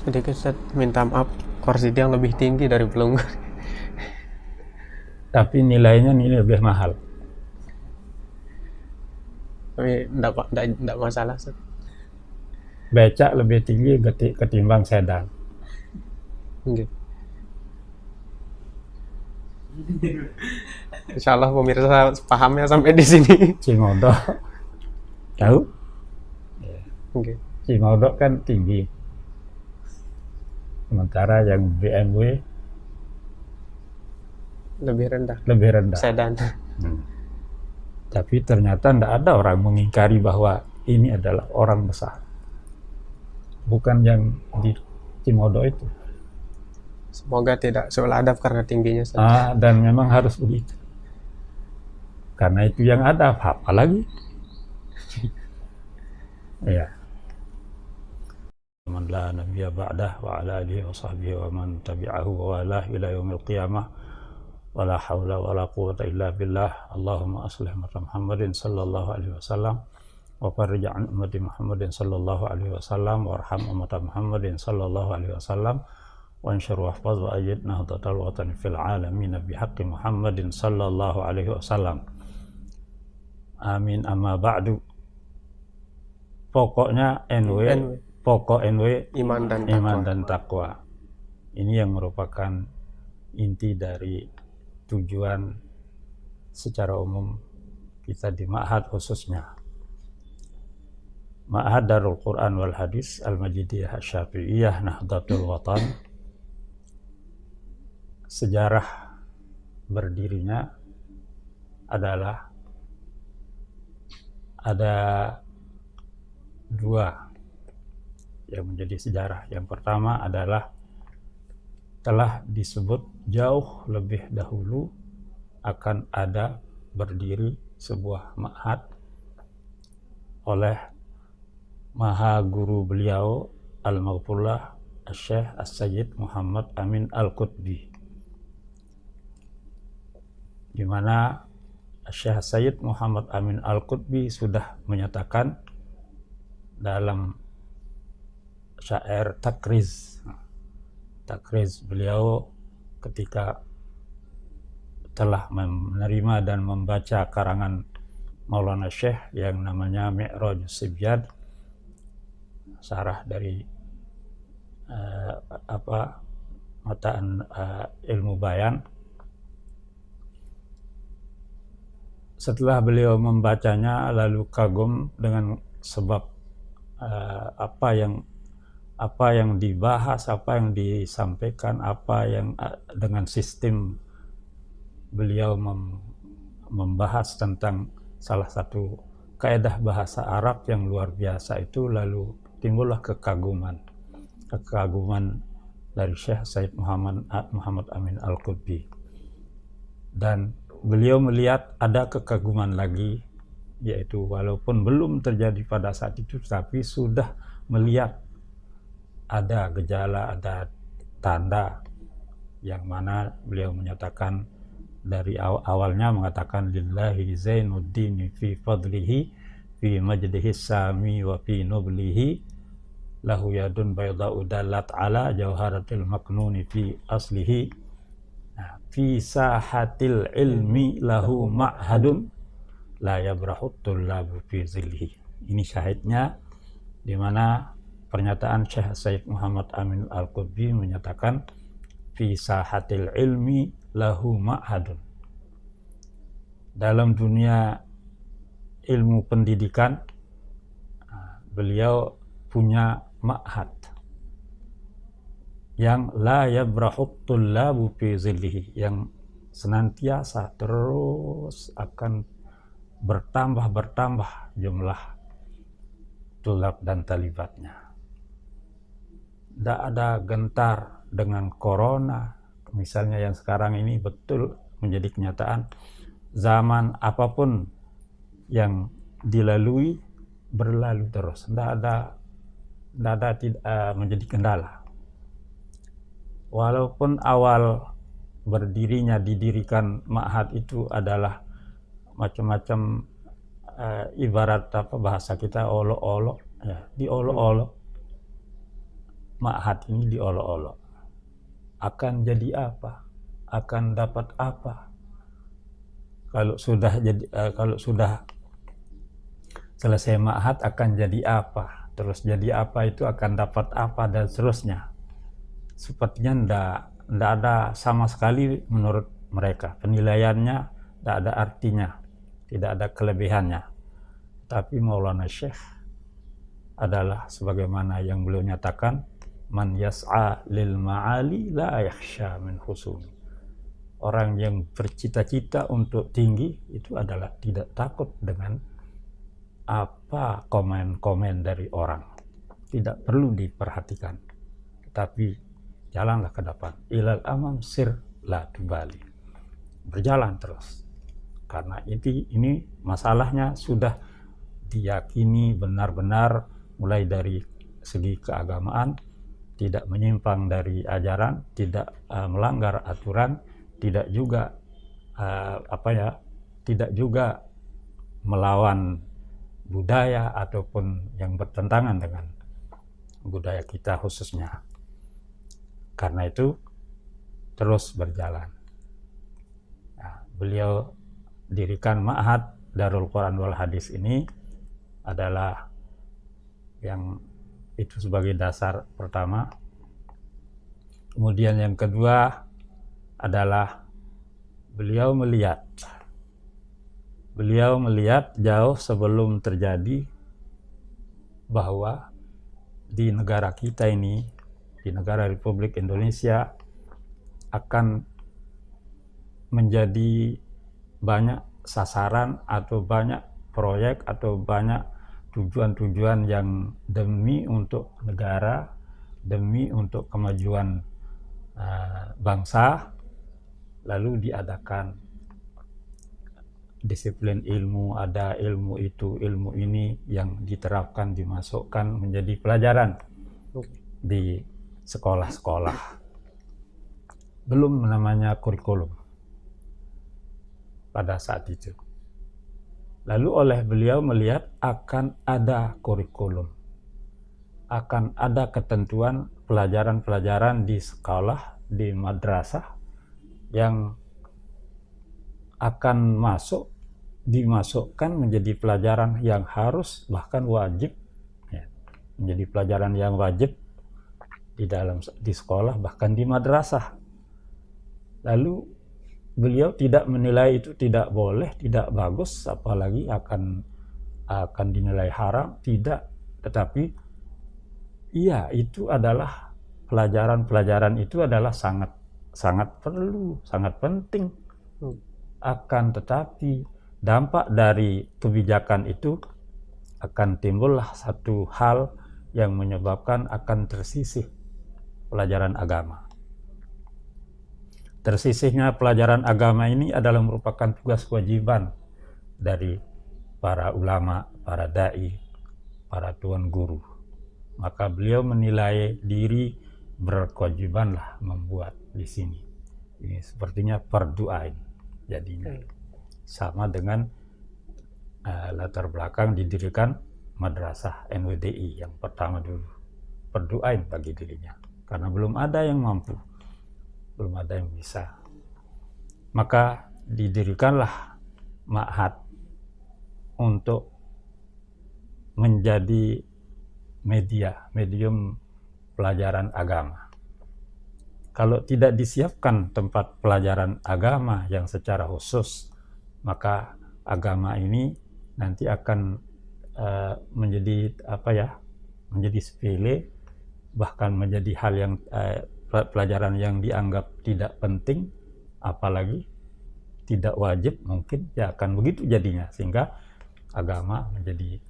sedikit Ustaz, minta maaf, kursi dia yang lebih tinggi dari pelunggur. Tapi nilainya nilai lebih mahal. Tapi enggak masalah Ustaz. Becak lebih tinggi ketimbang sedan. Nggih. Insyaallah pemirsa pahamnya sampai di sini. Cimodok, tahu? Nggih. Cimodok kan tinggi. Sementara yang BMW Lebih rendah. lebih rendah. Sedan. Tapi ternyata tidak ada orang mengingkari bahwa ini adalah orang besar. Bukan yang di Cimodok itu. Semoga tidak seuladab karena tingginya Ustaz. Dan memang harus begitu. Karena itu yang ada, apa lagi? Ya. Man la nabiyya ba'dah wa ala alihi wa sahbihi wa man tabi'ahu wa walah ila yaumil qiyamah. Wala haula wala quwwata illa billah. Allahumma aslih ummata Muhammadin sallallahu alaihi wasallam wa farrij an ummati Muhammadin sallallahu alaihi wasallam warham ummata Muhammadin sallallahu alaihi wasallam wa anshur wahfaz wa ajid nahdatal watan fil alamin bihaqqi Muhammadin sallallahu alaihi wasallam. Amin. Amma ba'du. Pokoknya pokok NW Iman dan takwa. Ini yang merupakan inti dari tujuan secara umum kita di Ma'had, khususnya Ma'had Darul Quran wal Hadis Al-Majidiyah Asy-Syafi'iyah Nahdlatul Watan. Sejarah berdirinya adalah ada dua yang menjadi sejarah. Yang pertama adalah telah disebut jauh lebih dahulu akan ada berdiri sebuah ma'had oleh maha guru beliau Al-Maghfurlah Syekh As-Sayyid Muhammad Amin Al-Qutbi, di mana Syekh Sayyid Muhammad Amin Al-Qutbi sudah menyatakan dalam syair Takriz beliau ketika telah menerima dan membaca karangan Maulana Syekh yang namanya Mi'rajus Sibyan, sarah dari mataan ilmu bayan. Setelah beliau membacanya lalu kagum dengan sebab apa yang dibahas, apa yang disampaikan, apa yang dengan sistem beliau membahas tentang salah satu kaidah bahasa Arab yang luar biasa itu, lalu timbullah kekaguman dari Syekh Sayyid Muhammad Amin Al-Qutbi, dan beliau melihat ada kekaguman lagi, yaitu walaupun belum terjadi pada saat itu, tapi sudah melihat ada gejala, ada tanda, yang mana beliau menyatakan dari awalnya mengatakan lillahi zainuddin fi fadlihi fi majdihi sami wa fi nublihi lahu yadun bayda'u dalat ala jawharatil maknuni fi aslihi fi sahatil ilmi lahu ma'hadun la yabrahut tullabu fi zilhi. Ini syahidnya, di mana pernyataan Syekh Sayyid Muhammad Amin Al-Qutbi menyatakan fi sahatil ilmi lahu ma'hadun. Dalam dunia ilmu pendidikan beliau punya ma'had yang la yabrahut tullabu fi zillihi, yang senantiasa terus akan bertambah jumlah tulab dan talibatnya. Tidak ada gentar dengan corona misalnya yang sekarang ini, betul menjadi kenyataan. Zaman apapun yang dilalui berlalu terus, tidak ada menjadi kendala. Walaupun awal didirikan ma'had itu adalah macam-macam ibarat bahasa kita olok-olok, ya, diolok-olok. ma'had ini diolok-olok. Akan jadi apa? Akan dapat apa? Kalau sudah selesai ma'had akan jadi apa? Terus jadi apa itu akan dapat apa dan seterusnya. Sepertinya ndak ada sama sekali menurut mereka. Penilaiannya ndak ada artinya, tidak ada kelebihannya. Tapi Maulana Syekh adalah sebagaimana yang beliau nyatakan, man yas'a lil ma'ali la yakhsha min khusumi. Orang yang bercita-cita untuk tinggi itu adalah tidak takut dengan apa komen-komen dari orang. Tidak perlu diperhatikan. Tetapi jalanlah ke depan. Ilal amam sir la tubali. Berjalan terus. Karena ini masalahnya sudah diyakini benar-benar mulai dari segi keagamaan, tidak menyimpang dari ajaran, tidak melanggar aturan, tidak juga tidak juga melawan budaya ataupun yang bertentangan dengan budaya kita khususnya. Karena itu terus berjalan. Nah, beliau dirikan Ma'had Darul Quran wal Hadis ini adalah yang itu sebagai dasar pertama. Kemudian yang kedua adalah beliau melihat jauh sebelum terjadi bahwa di negara kita ini, di negara Republik Indonesia, akan menjadi banyak sasaran atau banyak proyek atau banyak tujuan-tujuan yang demi untuk negara, demi untuk kemajuan bangsa, lalu diadakan disiplin ilmu, ada ilmu itu, ilmu ini yang diterapkan, dimasukkan menjadi pelajaran di sekolah-sekolah. Belum namanya kurikulum pada saat itu. Lalu oleh beliau melihat akan ada kurikulum, akan ada ketentuan pelajaran-pelajaran di sekolah, di madrasah yang akan dimasukkan menjadi pelajaran yang harus, bahkan wajib, ya, menjadi pelajaran yang wajib di sekolah, bahkan di madrasah. Lalu beliau tidak menilai itu tidak boleh, tidak bagus, apalagi akan dinilai haram, tidak. Tetapi iya, itu adalah pelajaran itu adalah sangat perlu, sangat penting. Akan tetapi dampak dari kebijakan itu akan timbullah satu hal yang menyebabkan akan tersisih pelajaran agama. Tersisihnya pelajaran agama ini adalah merupakan tugas kewajiban dari para ulama, para dai, para tuan guru. Maka beliau menilai diri berkewajibanlah membuat di sini. Ini sepertinya fardu ain. Jadinya sama dengan latar belakang didirikan madrasah NWDI yang pertama dulu. Fardu ain bagi dirinya. Karena belum ada yang mampu, belum ada yang bisa. Maka didirikanlah Ma'had untuk menjadi medium pelajaran agama. Kalau tidak disiapkan tempat pelajaran agama yang secara khusus, maka agama ini nanti akan menjadi menjadi sepele, bahkan menjadi hal yang pelajaran yang dianggap tidak penting, apalagi tidak wajib, mungkin ya akan begitu jadinya, sehingga agama menjadi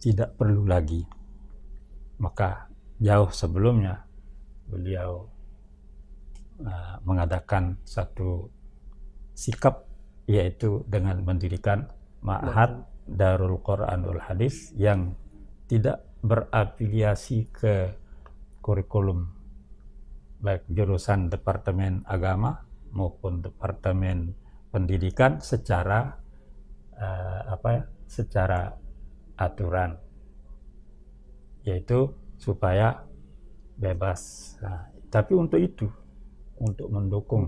tidak perlu lagi. Maka jauh sebelumnya beliau mengadakan satu sikap, yaitu dengan mendirikan Ma'had Darul Quran wal Hadis yang tidak berafiliasi ke kurikulum baik jurusan Departemen Agama maupun Departemen Pendidikan secara secara aturan, yaitu supaya bebas. Nah, tapi untuk itu, untuk mendukung,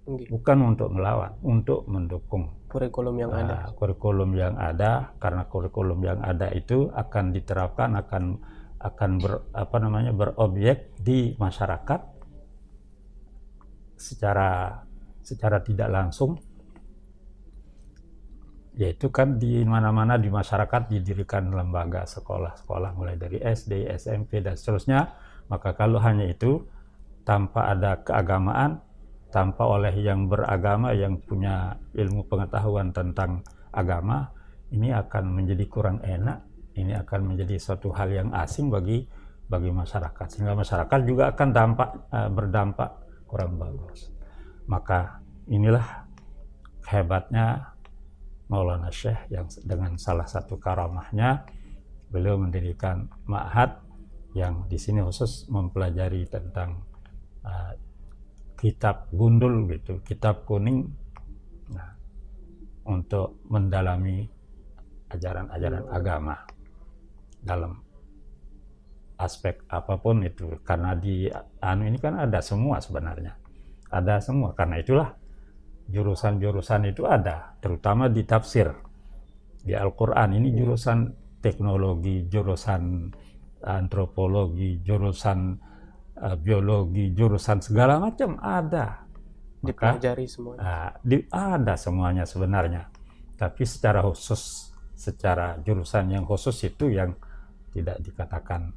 bukan untuk melawan, untuk mendukung kurikulum yang ada. Kurikulum yang ada, karena kurikulum yang ada itu akan diterapkan, akan berobjek di masyarakat secara tidak langsung, yaitu kan di mana-mana di masyarakat didirikan lembaga sekolah-sekolah mulai dari SD, SMP dan seterusnya. Maka kalau hanya itu tanpa ada keagamaan, tanpa oleh yang beragama, yang punya ilmu pengetahuan tentang agama, ini akan menjadi kurang enak, ini akan menjadi suatu hal yang asing bagi masyarakat, sehingga masyarakat juga akan berdampak kurang bagus. Maka inilah hebatnya Maulana Syekh yang dengan salah satu karamahnya beliau mendirikan ma'had yang di sini khusus mempelajari tentang kitab gundul gitu, kitab kuning, untuk mendalami ajaran-ajaran agama dalam aspek apapun itu. Karena di ini kan ada semua sebenarnya, ada semua. Karena itulah jurusan-jurusan itu ada, terutama di tafsir di Al-Quran. Ini jurusan teknologi, jurusan antropologi, jurusan biologi, jurusan segala macam ada. Dipelajari semuanya. Ada semuanya sebenarnya. Tapi secara khusus, secara jurusan yang khusus itu yang tidak dikatakan.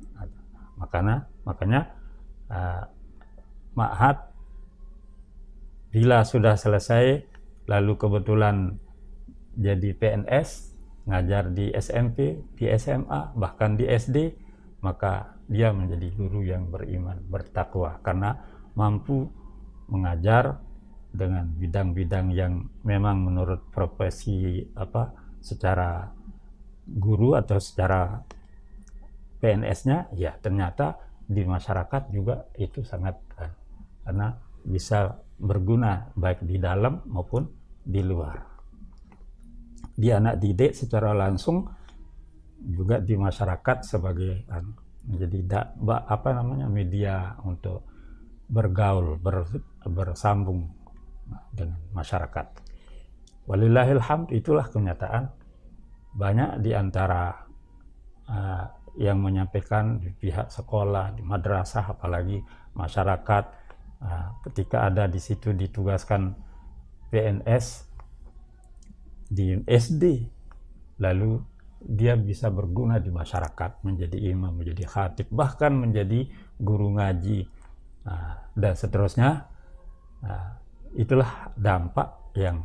Makanya ma'had bila sudah selesai, lalu kebetulan jadi PNS, ngajar di SMP, di SMA, bahkan di SD, maka dia menjadi guru yang beriman, bertakwa, karena mampu mengajar dengan bidang-bidang yang memang menurut profesi secara guru atau secara PNS-nya, ya ternyata di masyarakat juga itu sangat, karena bisa berguna baik di dalam maupun di luar. Di anak didik secara langsung, juga di masyarakat sebagai menjadi media untuk bergaul, bersambung dengan masyarakat. Walillahil hamd, itulah kenyataan. Banyak di antara yang menyampaikan di pihak sekolah, di madrasah, apalagi masyarakat, ketika ada di situ ditugaskan PNS di SD, lalu dia bisa berguna di masyarakat, menjadi imam, menjadi khatib, bahkan menjadi guru ngaji, dan seterusnya. Itulah dampak yang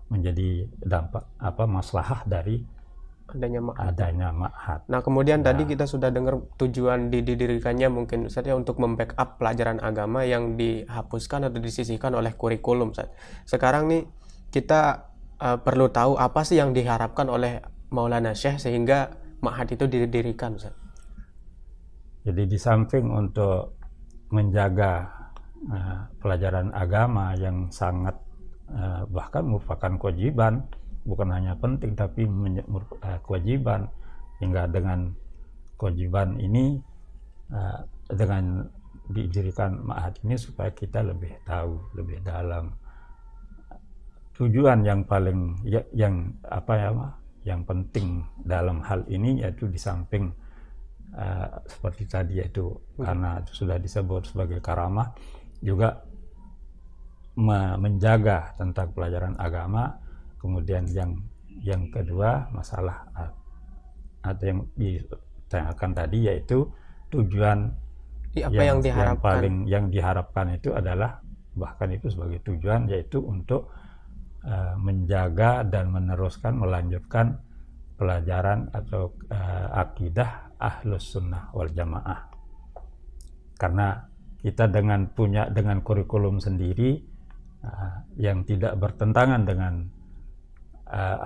menjadi dampak maslahah dari adanya ma'had. Nah, kemudian tadi kita sudah dengar tujuan didirikannya mungkin Ustaz ya untuk membackup pelajaran agama yang dihapuskan atau disisihkan oleh kurikulum, Ustaz. Sekarang nih kita perlu tahu apa sih yang diharapkan oleh Maulana Syekh sehingga ma'had itu didirikan, Ustaz. Jadi di samping untuk menjaga pelajaran agama yang sangat bahkan merupakan kewajiban, bukan hanya penting tapi kewajiban, hingga dengan kewajiban ini dengan didirikan ma'had ini supaya kita lebih tahu lebih dalam tujuan yang paling yang penting dalam hal ini, yaitu di samping seperti tadi, yaitu karena itu sudah disebut sebagai karamah, juga menjaga tentang pelajaran agama. Kemudian yang kedua, masalah atau yang ditanyakan tadi, yaitu tujuan yang diharapkan itu adalah, bahkan itu sebagai tujuan, yaitu untuk menjaga dan meneruskan, melanjutkan pelajaran atau akidah Ahlus Sunnah wal Jamaah. Karena kita dengan kurikulum sendiri yang tidak bertentangan dengan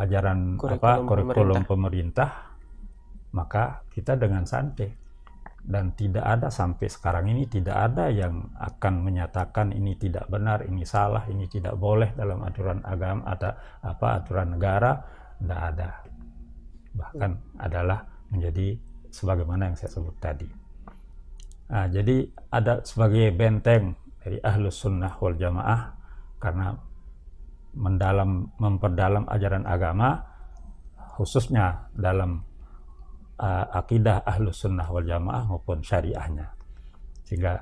ajaran kurikulum pemerintah, maka kita dengan santai. Dan tidak ada sampai sekarang ini, tidak ada yang akan menyatakan ini tidak benar, ini salah, ini tidak boleh dalam aturan agama atau aturan negara. Tidak ada. Bahkan adalah menjadi sebagaimana yang saya sebut tadi. Nah, jadi ada sebagai benteng dari Ahlus Sunnah wal Jamaah karena memperdalam ajaran agama, khususnya dalam akidah Ahlus Sunnah wal Jamaah maupun syariahnya. Sehingga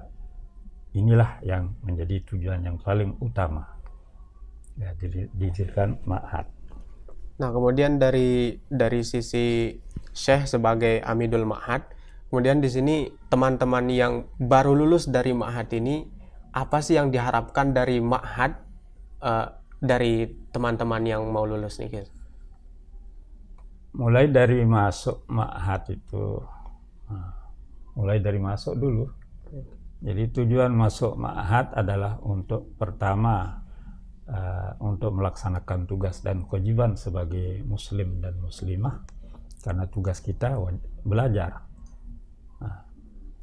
inilah yang menjadi tujuan yang paling utama, ya, didirikan ma'had. Nah, kemudian dari sisi Syekh sebagai Amidul Ma'had, kemudian di sini teman-teman yang baru lulus dari ma'had ini, apa sih yang diharapkan dari ma'had dari teman-teman yang mau lulus nih, guys? Mulai dari masuk ma'had itu, mulai dari masuk dulu. Jadi tujuan masuk ma'had adalah untuk pertama untuk melaksanakan tugas dan kewajiban sebagai muslim dan muslimah, karena tugas kita belajar.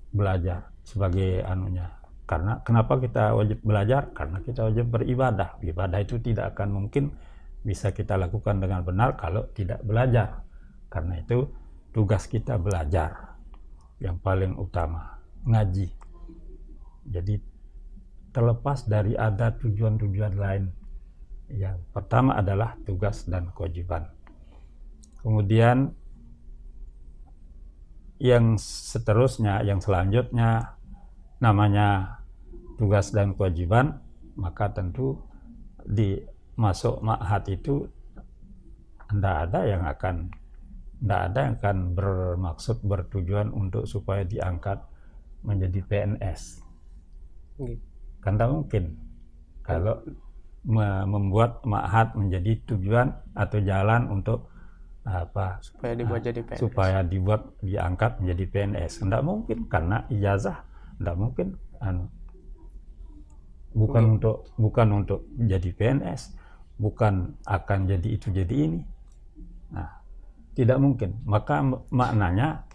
Belajar sebagai anunya. Karena kenapa kita wajib belajar? Karena kita wajib beribadah. Ibadah itu tidak akan mungkin bisa kita lakukan dengan benar kalau tidak belajar. Karena itu tugas kita belajar. Yang paling utama, ngaji. Jadi terlepas dari ada tujuan-tujuan lain. Yang pertama adalah tugas dan kewajiban. Kemudian yang seterusnya, yang selanjutnya namanya tugas dan kewajiban, maka tentu di masuk ma'had itu tidak ada yang akan bermaksud bertujuan untuk supaya diangkat menjadi PNS. Kan tak mungkin kalau membuat ma'had menjadi tujuan atau jalan untuk supaya diangkat menjadi PNS. Tidak mungkin, karena ijazah tidak mungkin bukan untuk jadi PNS, bukan akan jadi itu jadi ini. Nah, tidak mungkin. Maka maknanya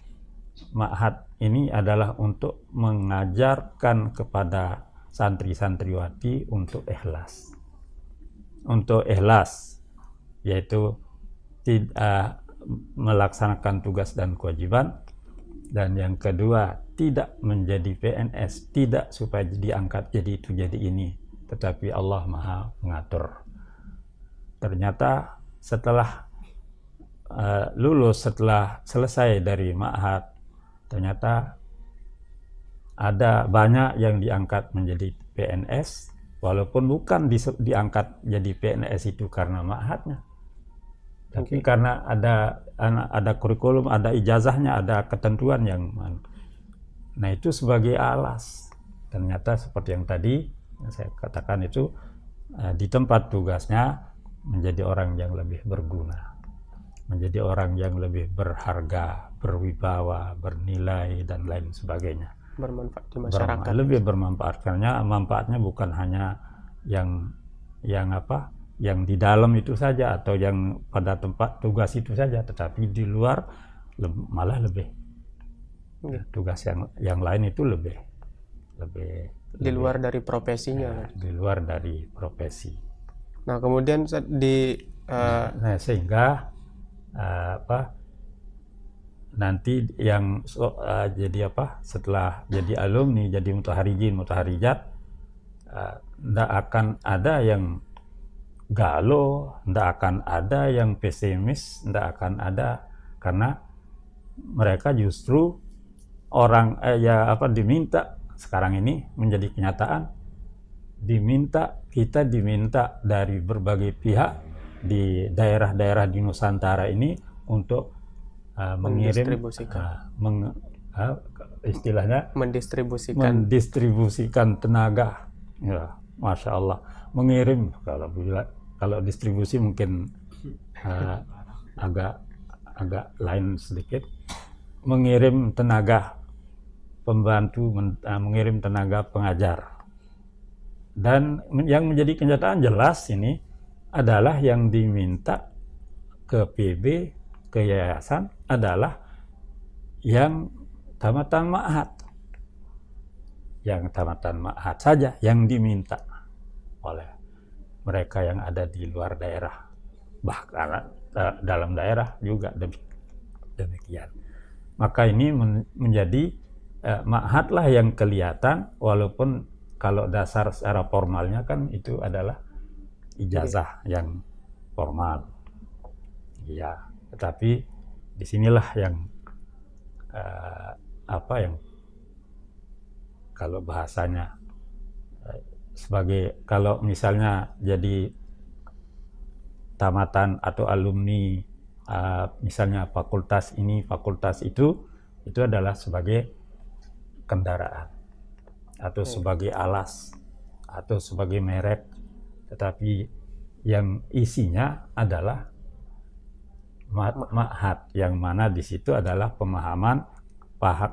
ma'had ini adalah untuk mengajarkan kepada santri-santriwati untuk ikhlas. Untuk ikhlas, yaitu melaksanakan tugas dan kewajiban, dan yang kedua tidak menjadi PNS, tidak supaya diangkat jadi itu jadi ini, tetapi Allah Maha mengatur. Ternyata setelah lulus, setelah selesai dari ma'had, ternyata ada banyak yang diangkat menjadi PNS, walaupun bukan diangkat jadi PNS itu karena ma'hadnya, tapi karena ada kurikulum, ada ijazahnya, ada ketentuan yang nah itu sebagai alas. Ternyata seperti yang tadi saya katakan itu, di tempat tugasnya menjadi orang yang lebih berguna, menjadi orang yang lebih berharga, berwibawa, bernilai dan lain sebagainya. Bermanfaat di masyarakat. Lebih bermanfaat, karena manfaatnya bukan hanya yang di dalam itu saja atau yang pada tempat tugas itu saja, tetapi di luar malah lebih. Tugas yang lain itu lebih di luar dari profesinya. Di luar dari profesi. Nah, kemudian sehingga nanti yang setelah jadi alumni, jadi mutaharijin, mutaharijat, tidak akan ada yang galau, tidak akan ada yang pesimis, tidak akan ada, karena mereka justru diminta sekarang ini menjadi kenyataan, kita diminta dari berbagai pihak di daerah-daerah di Nusantara ini untuk mendistribusikan tenaga, ya, Masya Allah, mengirim, kalau distribusi mungkin agak lain sedikit, mengirim tenaga pembantu, mengirim tenaga pengajar. Dan yang menjadi kenyataan jelas ini adalah yang diminta ke PB, ke yayasan adalah yang tamatan ma'had. Yang tamatan ma'had saja yang diminta oleh mereka yang ada di luar daerah. Bahkan dalam daerah juga demikian. Maka ini menjadi ma'had lah yang kelihatan, walaupun kalau dasar secara formalnya kan itu adalah ijazah yang formal. Iya, tetapi disinilah yang yang kalau bahasanya sebagai, kalau misalnya jadi tamatan atau alumni misalnya fakultas ini, fakultas itu adalah sebagai kendaraan atau sebagai alas atau sebagai merek, tetapi yang isinya adalah ma'had, yang mana di situ adalah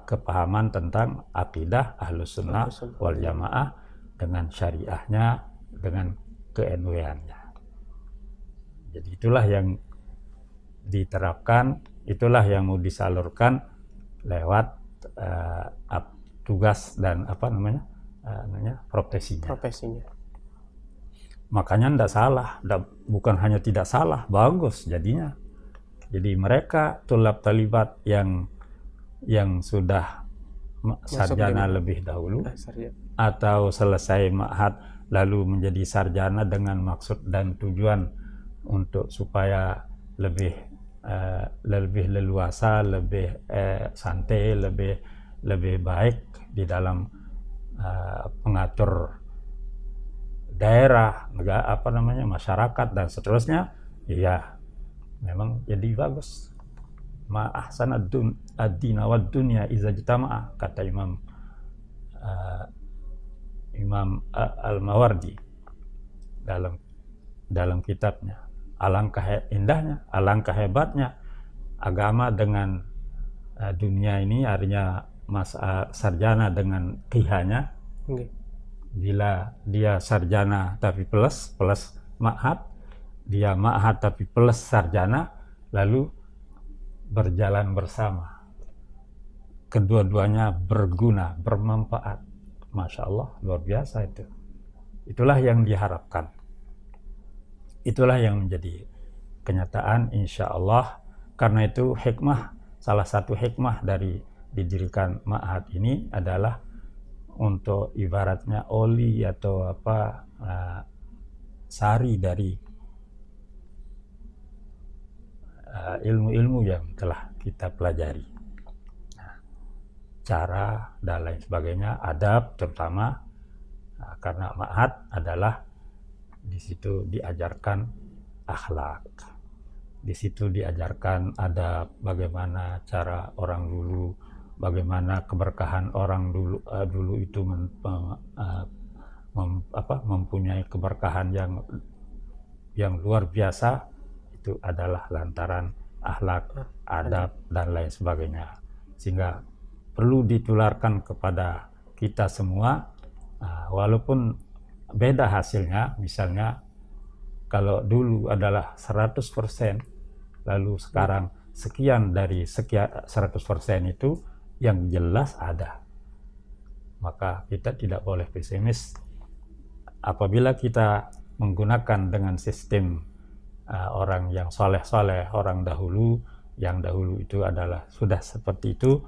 kepahaman tentang akidah Ahlus Sunnah wal Jamaah dengan syariahnya, dengan ke-NW-annya. Jadi itulah yang diterapkan, itulah yang mau disalurkan lewat tugas dan profesinya. Makanya tidak salah, bukan hanya tidak salah, bagus jadinya. Jadi mereka talibat yang sudah sarjana lebih dahulu atau selesai ma'had lalu menjadi sarjana dengan maksud dan tujuan untuk supaya lebih leluasa, lebih santai, lebih baik di dalam mengatur daerah, masyarakat dan seterusnya. Iya, memang jadi bagus. Ma ahsana ad-dina wad dunya iza jtama'a, kata Imam Al-Mawardi dalam kitabnya. Alangkah indahnya, alangkah hebatnya agama dengan dunia ini, artinya sarjana dengan qihanya. Bila dia sarjana tapi plus ma'had, dia ma'had tapi plus sarjana, lalu berjalan bersama. Kedua-duanya berguna, bermanfaat. Masya Allah, luar biasa itu. Itulah yang diharapkan. Itulah yang menjadi kenyataan insya Allah. Karena itu salah satu hikmah dari didirikan ma'had ini adalah untuk ibaratnya oli atau sari dari ilmu-ilmu yang telah kita pelajari. Cara dan lain sebagainya, adab terutama, karena ma'had adalah di situ diajarkan akhlak, di situ diajarkan adab, bagaimana cara orang dulu, bagaimana keberkahan orang dulu itu mempunyai keberkahan yang luar biasa. Itu adalah lantaran akhlak, adab dan lain sebagainya, sehingga perlu ditularkan kepada kita semua, walaupun beda hasilnya. Misalnya kalau dulu adalah 100%, lalu sekarang sekian dari sekian 100% itu yang jelas ada, maka kita tidak boleh pesimis. Apabila kita menggunakan dengan sistem orang yang soleh-soleh, orang dahulu, yang dahulu itu adalah sudah seperti itu,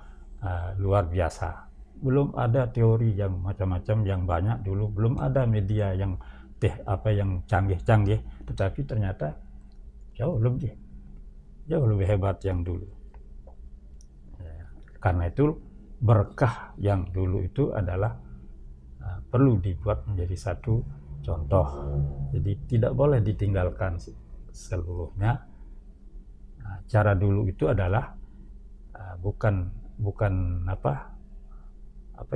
luar biasa. Belum ada teori yang macam-macam yang banyak dulu, belum ada media yang canggih-canggih, tetapi ternyata jauh lebih hebat yang dulu. Karena itu berkah yang dulu itu adalah perlu dibuat menjadi satu contoh. Jadi tidak boleh ditinggalkan seluruhnya. Cara dulu itu adalah bukan apa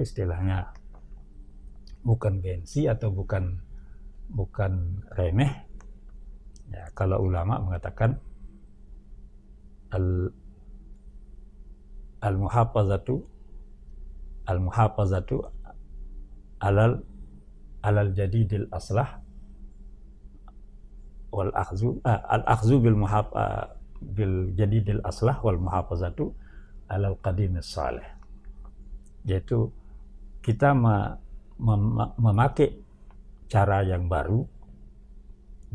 istilahnya, bukan gengsi atau bukan remeh. Ya, kalau ulama mengatakan al-muhafazatu alal jadidil aslah wal akhzu bil jadidil aslah wal muhafazatu alal qadimis salih. Yaitu kita memakai cara yang baru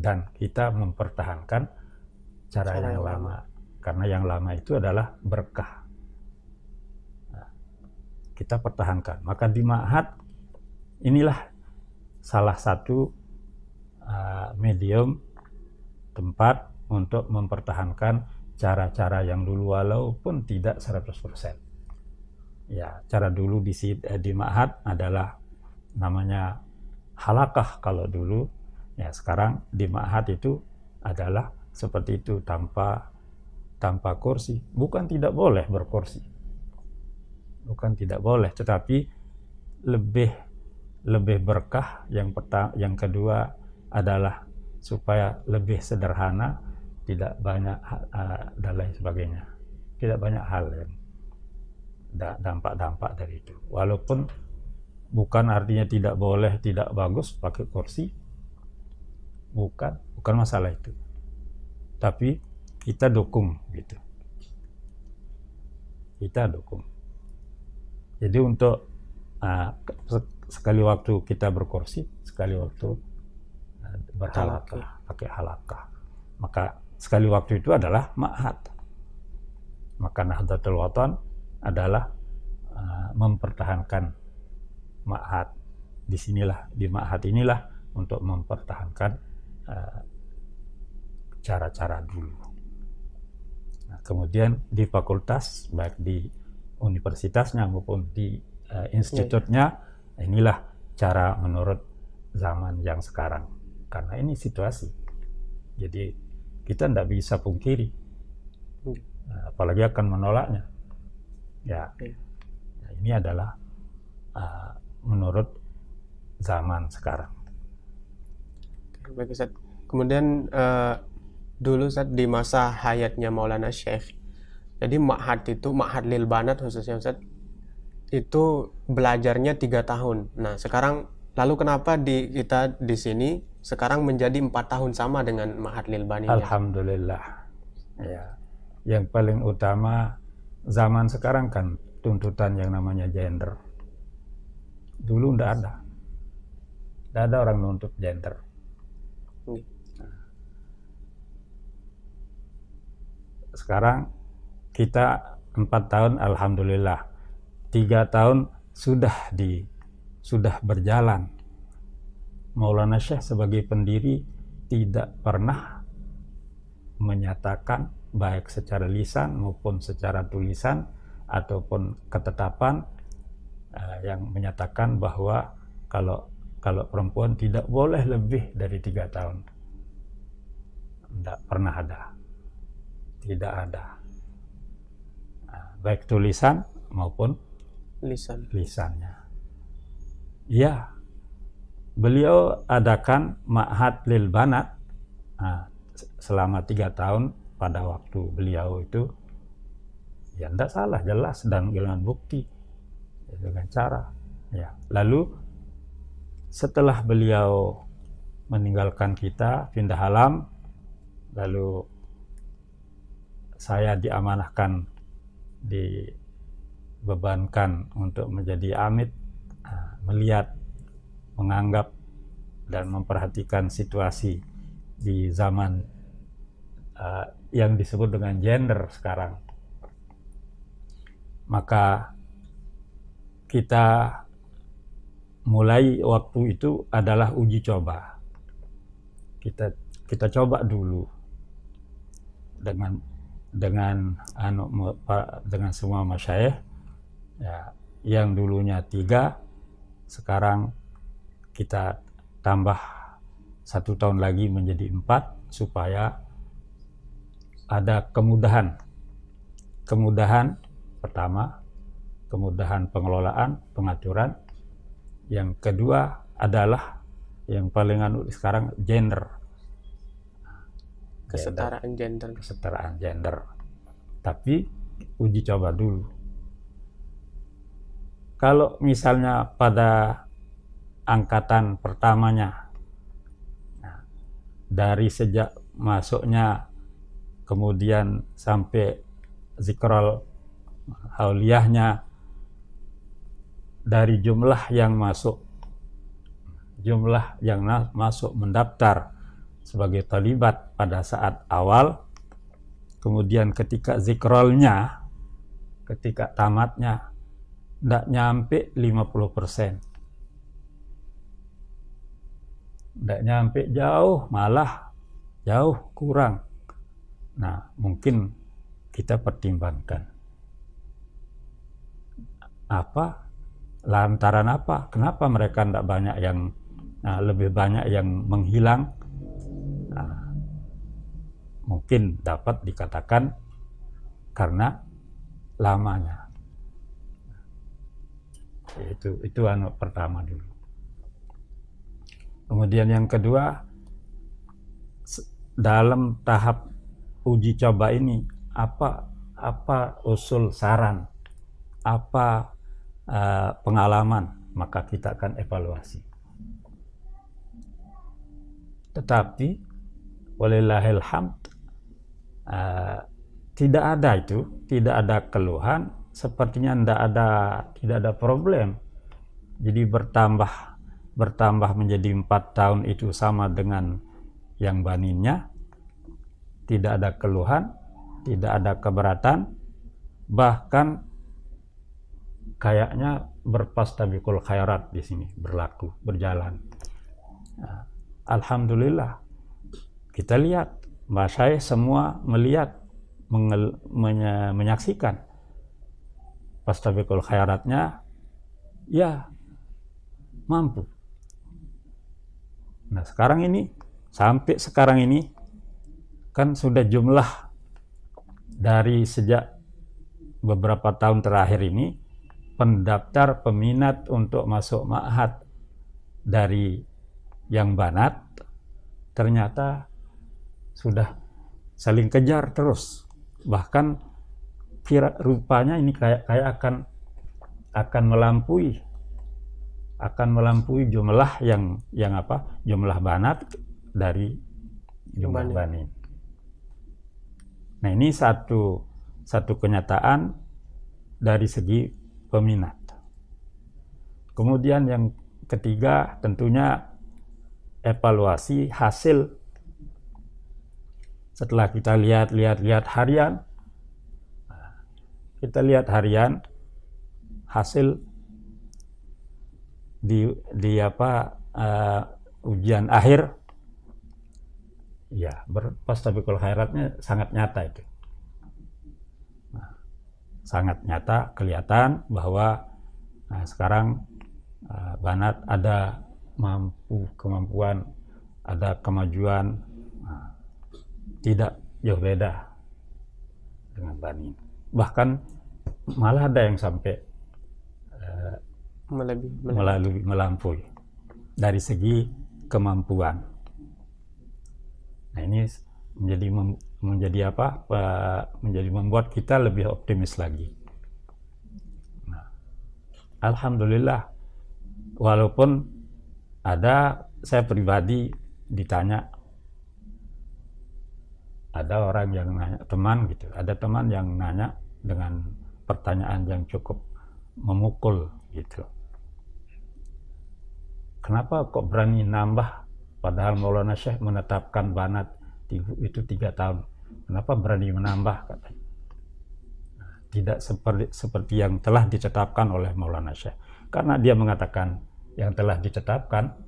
dan kita mempertahankan cara yang lama, karena yang lama itu adalah berkah. kita pertahankan. Maka di Ma'had inilah salah satu medium tempat untuk mempertahankan cara-cara yang dulu walaupun tidak 100%. Ya, cara dulu di Ma'had adalah namanya halakah kalau dulu. Ya, sekarang di Ma'had itu adalah seperti itu, tanpa kursi. Bukan tidak boleh berkursi. Bukan tidak boleh, tetapi lebih berkah. Yang kedua adalah supaya lebih sederhana, tidak banyak dan lain sebagainya. Tidak banyak hal yang dampak-dampak dari itu. Walaupun bukan artinya tidak boleh, tidak bagus pakai kursi. Bukan masalah itu. Tapi kita dukung gitu. Kita dukung. Jadi untuk sekali waktu kita berkursi, sekali waktu berhalakah, pakai halakah. Maka sekali waktu itu adalah Ma'had. Maka Nahdlatul Wathon adalah mempertahankan Ma'had. Di Ma'had inilah untuk mempertahankan cara-cara dulu. Nah, kemudian di fakultas, baik di universitasnya maupun di institutnya, inilah cara menurut zaman yang sekarang. Karena ini situasi. Jadi kita tidak bisa pungkiri, apalagi akan menolaknya. Ya, ini adalah menurut zaman sekarang. Baik, Ustaz. Kemudian dulu Ustaz, di masa hayatnya Maulana Syekh, jadi Ma'had Lil Banat khususnya Ustaz, itu belajarnya 3 tahun. Nah, sekarang lalu kenapa kita di sini sekarang menjadi 4 tahun sama dengan Ma'had Lil Bani? Alhamdulillah. Ya. Yang paling utama zaman sekarang kan tuntutan yang namanya gender. Dulu tidak ada. Tidak ada orang nuntut gender. Sekarang kita 4 tahun alhamdulillah. 3 tahun sudah berjalan. Maulana Syekh sebagai pendiri tidak pernah menyatakan baik secara lisan maupun secara tulisan ataupun ketetapan yang menyatakan bahwa kalau perempuan tidak boleh lebih dari 3 tahun. Tidak pernah ada. Tidak ada. Baik tulisan maupun lisannya. Ya, beliau adakan Ma'had Lil Banat selama 3 tahun pada waktu beliau itu. Ya, tidak salah, jelas dan dengan bukti, dengan cara. Ya, lalu setelah beliau meninggalkan kita, pindah alam, lalu saya diamanahkan, dibebankan untuk menjadi amit, melihat, menganggap, dan memperhatikan situasi di zaman yang disebut dengan gender sekarang. Maka kita mulai waktu itu adalah uji coba. Kita coba dulu dengan semua masyayikh, ya, yang dulunya 3, sekarang kita tambah 1 tahun lagi menjadi 4 supaya ada kemudahan pertama, kemudahan pengelolaan, pengaturan. Yang kedua adalah yang paling sekarang gender. Kesetaraan gender. Tapi uji coba dulu. Kalau misalnya pada angkatan pertamanya, dari sejak masuknya kemudian sampai zikrul hauliyahnya, dari jumlah yang masuk mendaftar sebagai talibat pada saat awal, kemudian ketika zikrolnya, ketika tamatnya, Nggak nyampe 50%. Nggak nyampe jauh, malah jauh kurang. Nah, mungkin kita pertimbangkan. Apa? Lantaran apa? Kenapa mereka nggak banyak yang, lebih banyak yang menghilang? Nah, mungkin dapat dikatakan karena lamanya. Itu pertama dulu. Kemudian yang kedua, dalam tahap uji coba ini apa usul saran, apa pengalaman, maka kita akan evaluasi. Tetapi walillahil hamd, tidak ada keluhan, sepertinya tidak ada problem. Jadi bertambah menjadi 4 tahun itu sama dengan yang baninnya, tidak ada keluhan, tidak ada keberatan, bahkan kayaknya berfastabiqul khairat di sini berjalan. Nah, alhamdulillah, kita lihat, Mbak Syekh semua melihat, menyaksikan fastabiqul khairatnya, ya mampu. Nah, sampai sekarang ini kan sudah jumlah dari sejak beberapa tahun terakhir ini pendaftar peminat untuk masuk ma'had dari yang banat ternyata sudah saling kejar terus, bahkan rupanya ini kayak akan melampaui jumlah jumlah banat dari jumlah banin. Nah, ini satu kenyataan dari segi peminat. Kemudian yang ketiga, tentunya evaluasi hasil. Setelah kita lihat harian, hasil di ujian akhir, ya fastabiqul khairatnya sangat nyata itu. Nah, sangat nyata, kelihatan bahwa sekarang banat ada kemampuan, ada kemajuan, tidak jauh beda dengan banin. Bahkan malah ada yang sampai melampaui dari segi kemampuan. Nah, ini menjadi membuat kita lebih optimis lagi. Nah, alhamdulillah, walaupun saya pribadi ditanya, ada orang yang nanya, ada teman yang nanya dengan pertanyaan yang cukup memukul gitu. Kenapa kok berani nambah, padahal Maulana Syekh menetapkan banat itu 3 tahun. Kenapa berani menambah, katanya. Tidak seperti yang telah ditetapkan oleh Maulana Syekh. Karena dia mengatakan yang telah ditetapkan,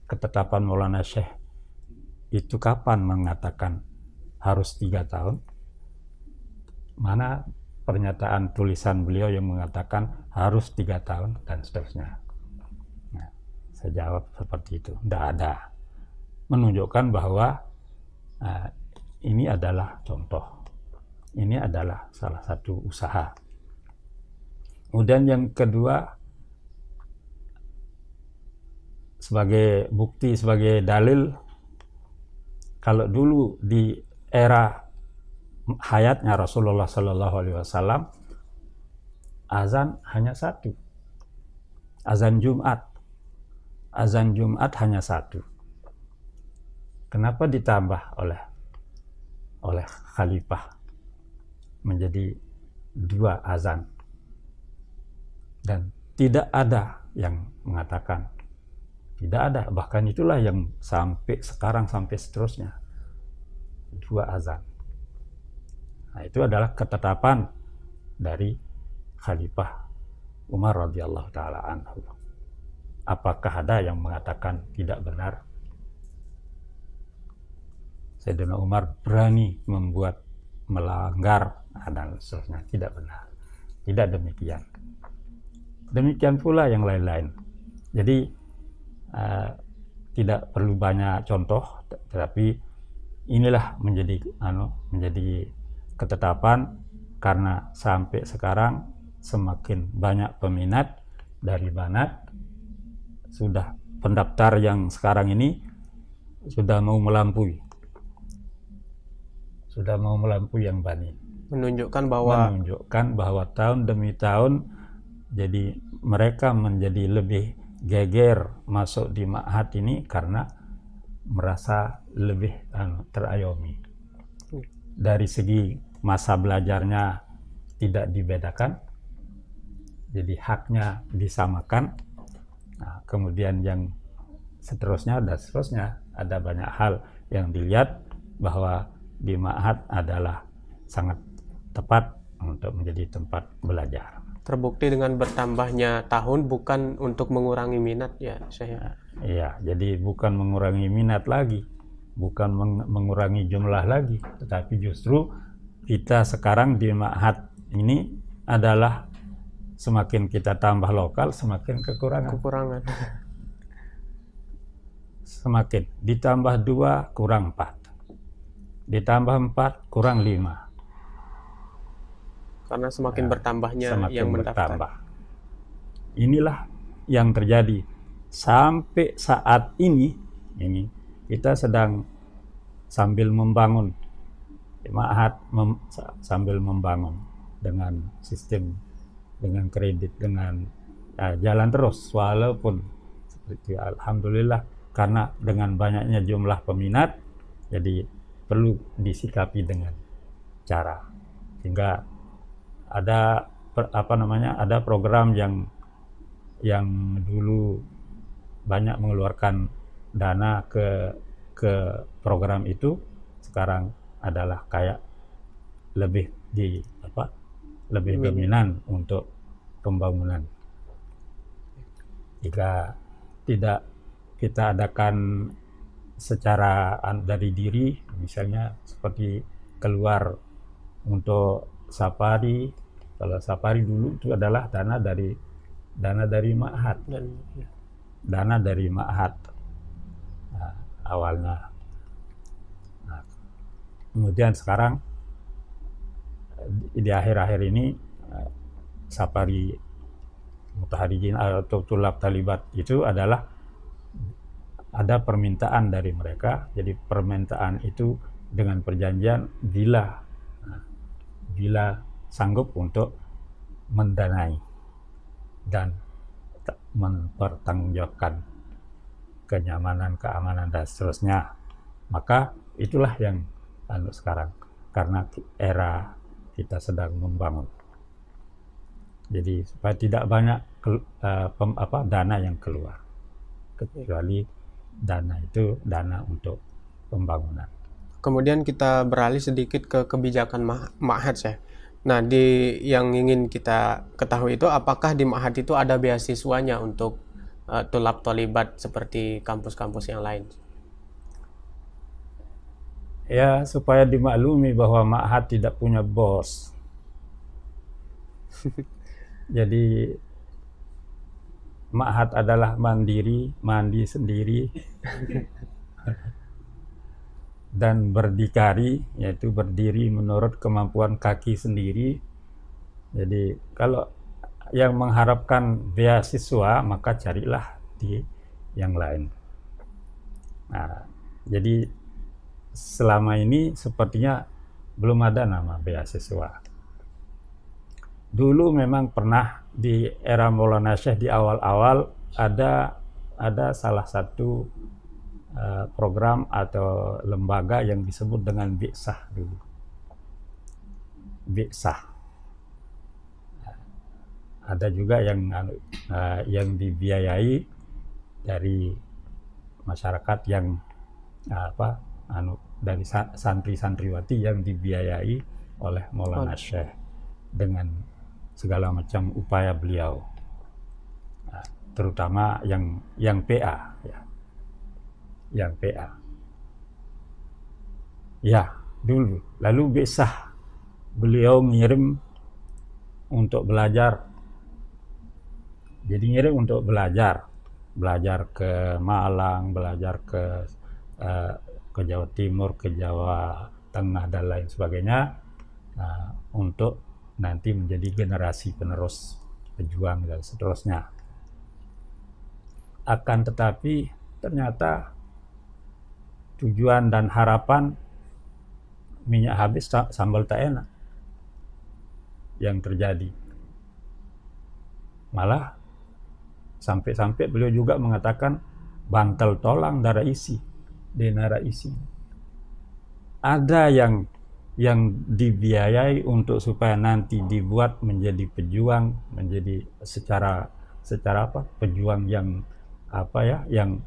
ketetapan Maulana Syekh itu kapan mengatakan harus 3 tahun? Mana pernyataan tulisan beliau yang mengatakan harus 3 tahun dan seterusnya. Nah, saya jawab seperti itu, tidak ada. Menunjukkan bahwa ini adalah contoh, ini adalah salah satu usaha. Kemudian yang kedua, sebagai bukti, sebagai dalil, kalau dulu di era hayatnya Rasulullah SAW, azan hanya satu, azan Jumat hanya satu. Kenapa ditambah oleh khalifah menjadi 2 azan? Dan tidak ada yang mengatakan, tidak ada, bahkan itulah yang sampai sekarang, sampai seterusnya, 2 azan. Nah, itu adalah ketetapan dari khalifah Umar radhiyallahu taala anhu. Apakah ada yang mengatakan tidak benar? Sayyidina Umar berani membuat melanggar dan seterusnya, tidak benar. Tidak demikian. Demikian pula yang lain-lain. Jadi tidak perlu banyak contoh, tetapi inilah menjadi ketetapan, karena sampai sekarang semakin banyak peminat dari Banat. Sudah pendaftar yang sekarang ini sudah mau melampaui yang Bani. Menunjukkan bahwa tahun demi tahun, jadi mereka menjadi lebih geger masuk di ma'had ini karena merasa lebih terayomi. Dari segi masa belajarnya tidak dibedakan, jadi haknya disamakan. Nah, kemudian yang seterusnya ada banyak hal yang dilihat bahwa di ma'had adalah sangat tepat untuk menjadi tempat belajar. Terbukti dengan bertambahnya tahun bukan untuk mengurangi minat ya saya. Iya, jadi bukan mengurangi minat lagi, bukan mengurangi jumlah lagi, tetapi justru kita sekarang di ma'had ini adalah semakin kita tambah lokal, semakin kekurangan. Semakin ditambah 2 kurang 4, ditambah 4 kurang 5. Karena semakin bertambahnya yang mendaftar. Inilah yang terjadi sampai saat ini kita sedang sambil membangun ma'had, sambil membangun dengan sistem, dengan kredit, dengan jalan terus, walaupun seperti alhamdulillah, karena dengan banyaknya jumlah peminat, jadi perlu disikapi dengan cara, sehingga ada ada program yang dulu banyak mengeluarkan dana ke program itu, sekarang adalah kayak lebih dominan untuk pembangunan. Jika tidak kita adakan secara dari diri, misalnya seperti keluar untuk safari. Kalau safari dulu itu adalah dana dari ma'had. Dana dari ma'had awalnya. Nah, kemudian sekarang di akhir-akhir ini safari mutaharijin atau tulab talibat itu adalah ada permintaan dari mereka. Jadi permintaan itu dengan perjanjian bila sanggup untuk mendanai dan mempertanggungjawabkan kenyamanan, keamanan dan seterusnya, maka itulah yang sekarang, karena era kita sedang membangun. Jadi supaya tidak banyak dana yang keluar, kecuali dana itu dana untuk pembangunan. Kemudian kita beralih sedikit ke kebijakan ma'had saya. Nah, yang ingin kita ketahui itu, apakah di ma'had itu ada beasiswanya untuk tulab tolibat seperti kampus-kampus yang lain? Ya, supaya dimaklumi bahwa ma'had tidak punya bos. Jadi ma'had adalah mandiri, mandi sendiri, dan berdikari, yaitu berdiri menurut kemampuan kaki sendiri. Jadi kalau yang mengharapkan beasiswa, maka carilah di yang lain. Nah, jadi selama ini sepertinya belum ada nama beasiswa. Dulu memang pernah di era Maulana Syekh di awal-awal ada salah satu program atau lembaga yang disebut dengan Bi'sah dulu. Bi'sah. Ada juga yang dibiayai dari masyarakat yang dari santri-santriwati yang dibiayai oleh Maulana Syekh dengan segala macam upaya beliau. terutama yang PA ya, yang PA ya dulu. Lalu bisa beliau ngirim untuk belajar, jadi ngirim untuk belajar ke Malang, belajar ke Jawa Timur, ke Jawa Tengah dan lain sebagainya, untuk nanti menjadi generasi penerus pejuang dan seterusnya. Akan tetapi ternyata tujuan dan harapan minyak habis, sambal tak enak yang terjadi. Malah sampai-sampai beliau juga mengatakan bantal tolang darah isi, denara isi. Ada yang dibiayai untuk supaya nanti dibuat menjadi pejuang, menjadi secara pejuang yang yang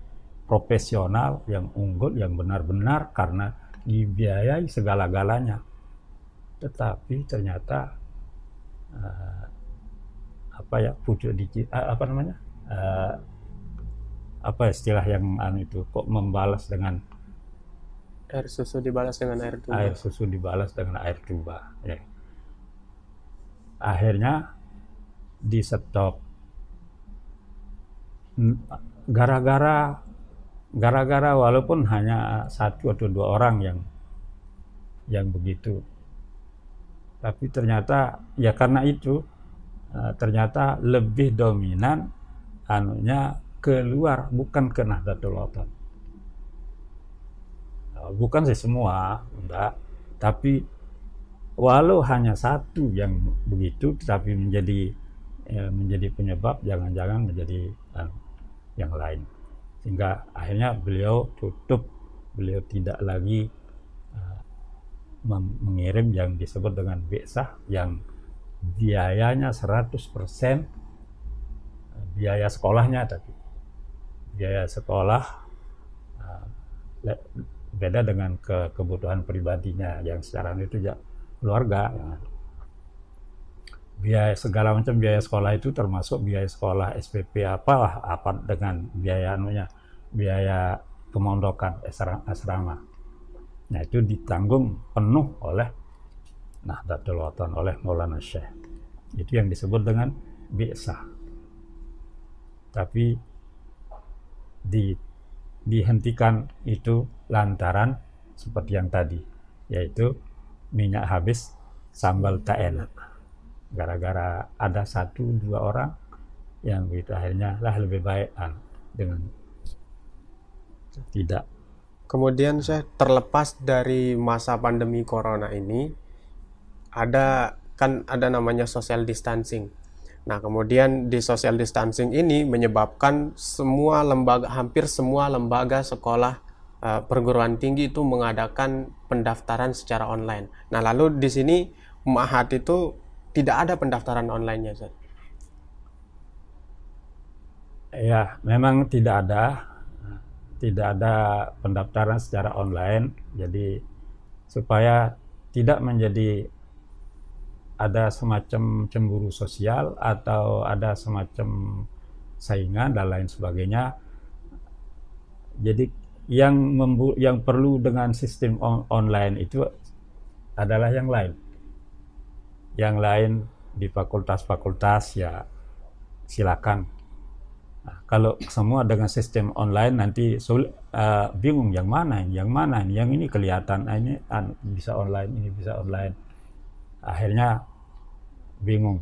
profesional, yang unggul, yang benar-benar karena dibiayai segala-galanya. Tetapi ternyata pucuk di istilah yang itu kok membalas dengan Air susu dibalas dengan air tuba. Air susu dibalas dengan air tuba. Ya. Akhirnya di stop gara-gara walaupun hanya 1 atau 2 orang yang begitu, tapi ternyata ya karena itu ternyata lebih dominan keluar, bukan ke Nahdlatul Ulama. Bukan sih semua, enggak, tapi walau hanya 1 yang begitu, tetapi menjadi penyebab, jangan-jangan menjadi yang lain, sehingga akhirnya beliau tutup, beliau tidak lagi mengirim yang disebut dengan bi'tsah yang biayanya 100% biaya sekolahnya, tapi biaya sekolah beda dengan kebutuhan pribadinya yang secara itu ya keluarga. Biaya segala macam biaya sekolah itu termasuk biaya sekolah SPP apa dengan biaya pemondokan asrama. Nah itu ditanggung penuh oleh Nahdlatul Ulama, oleh Maulana Syekh. Itu yang disebut dengan bi'tsah. Tapi dihentikan itu lantaran seperti yang tadi, yaitu minyak habis, sambal tak enak. Gara-gara ada 1-2 orang yang begitu, akhirnya lebih baik dengan tidak. Kemudian saya terlepas dari masa pandemi corona ini, ada namanya social distancing. Nah, kemudian di social distancing ini menyebabkan hampir semua lembaga sekolah perguruan tinggi itu mengadakan pendaftaran secara online. Nah, lalu di sini Ma'had itu tidak ada pendaftaran online-nya, Ustaz. Ya, memang tidak ada pendaftaran secara online. Jadi supaya tidak menjadi ada semacam cemburu sosial atau ada semacam saingan dan lain sebagainya. Jadi yang perlu dengan sistem online itu adalah yang lain. Yang lain di fakultas-fakultas ya silakan. Nah, kalau semua dengan sistem online nanti bingung yang mana, yang ini kelihatan, ini bisa online, ini bisa online. Akhirnya bingung.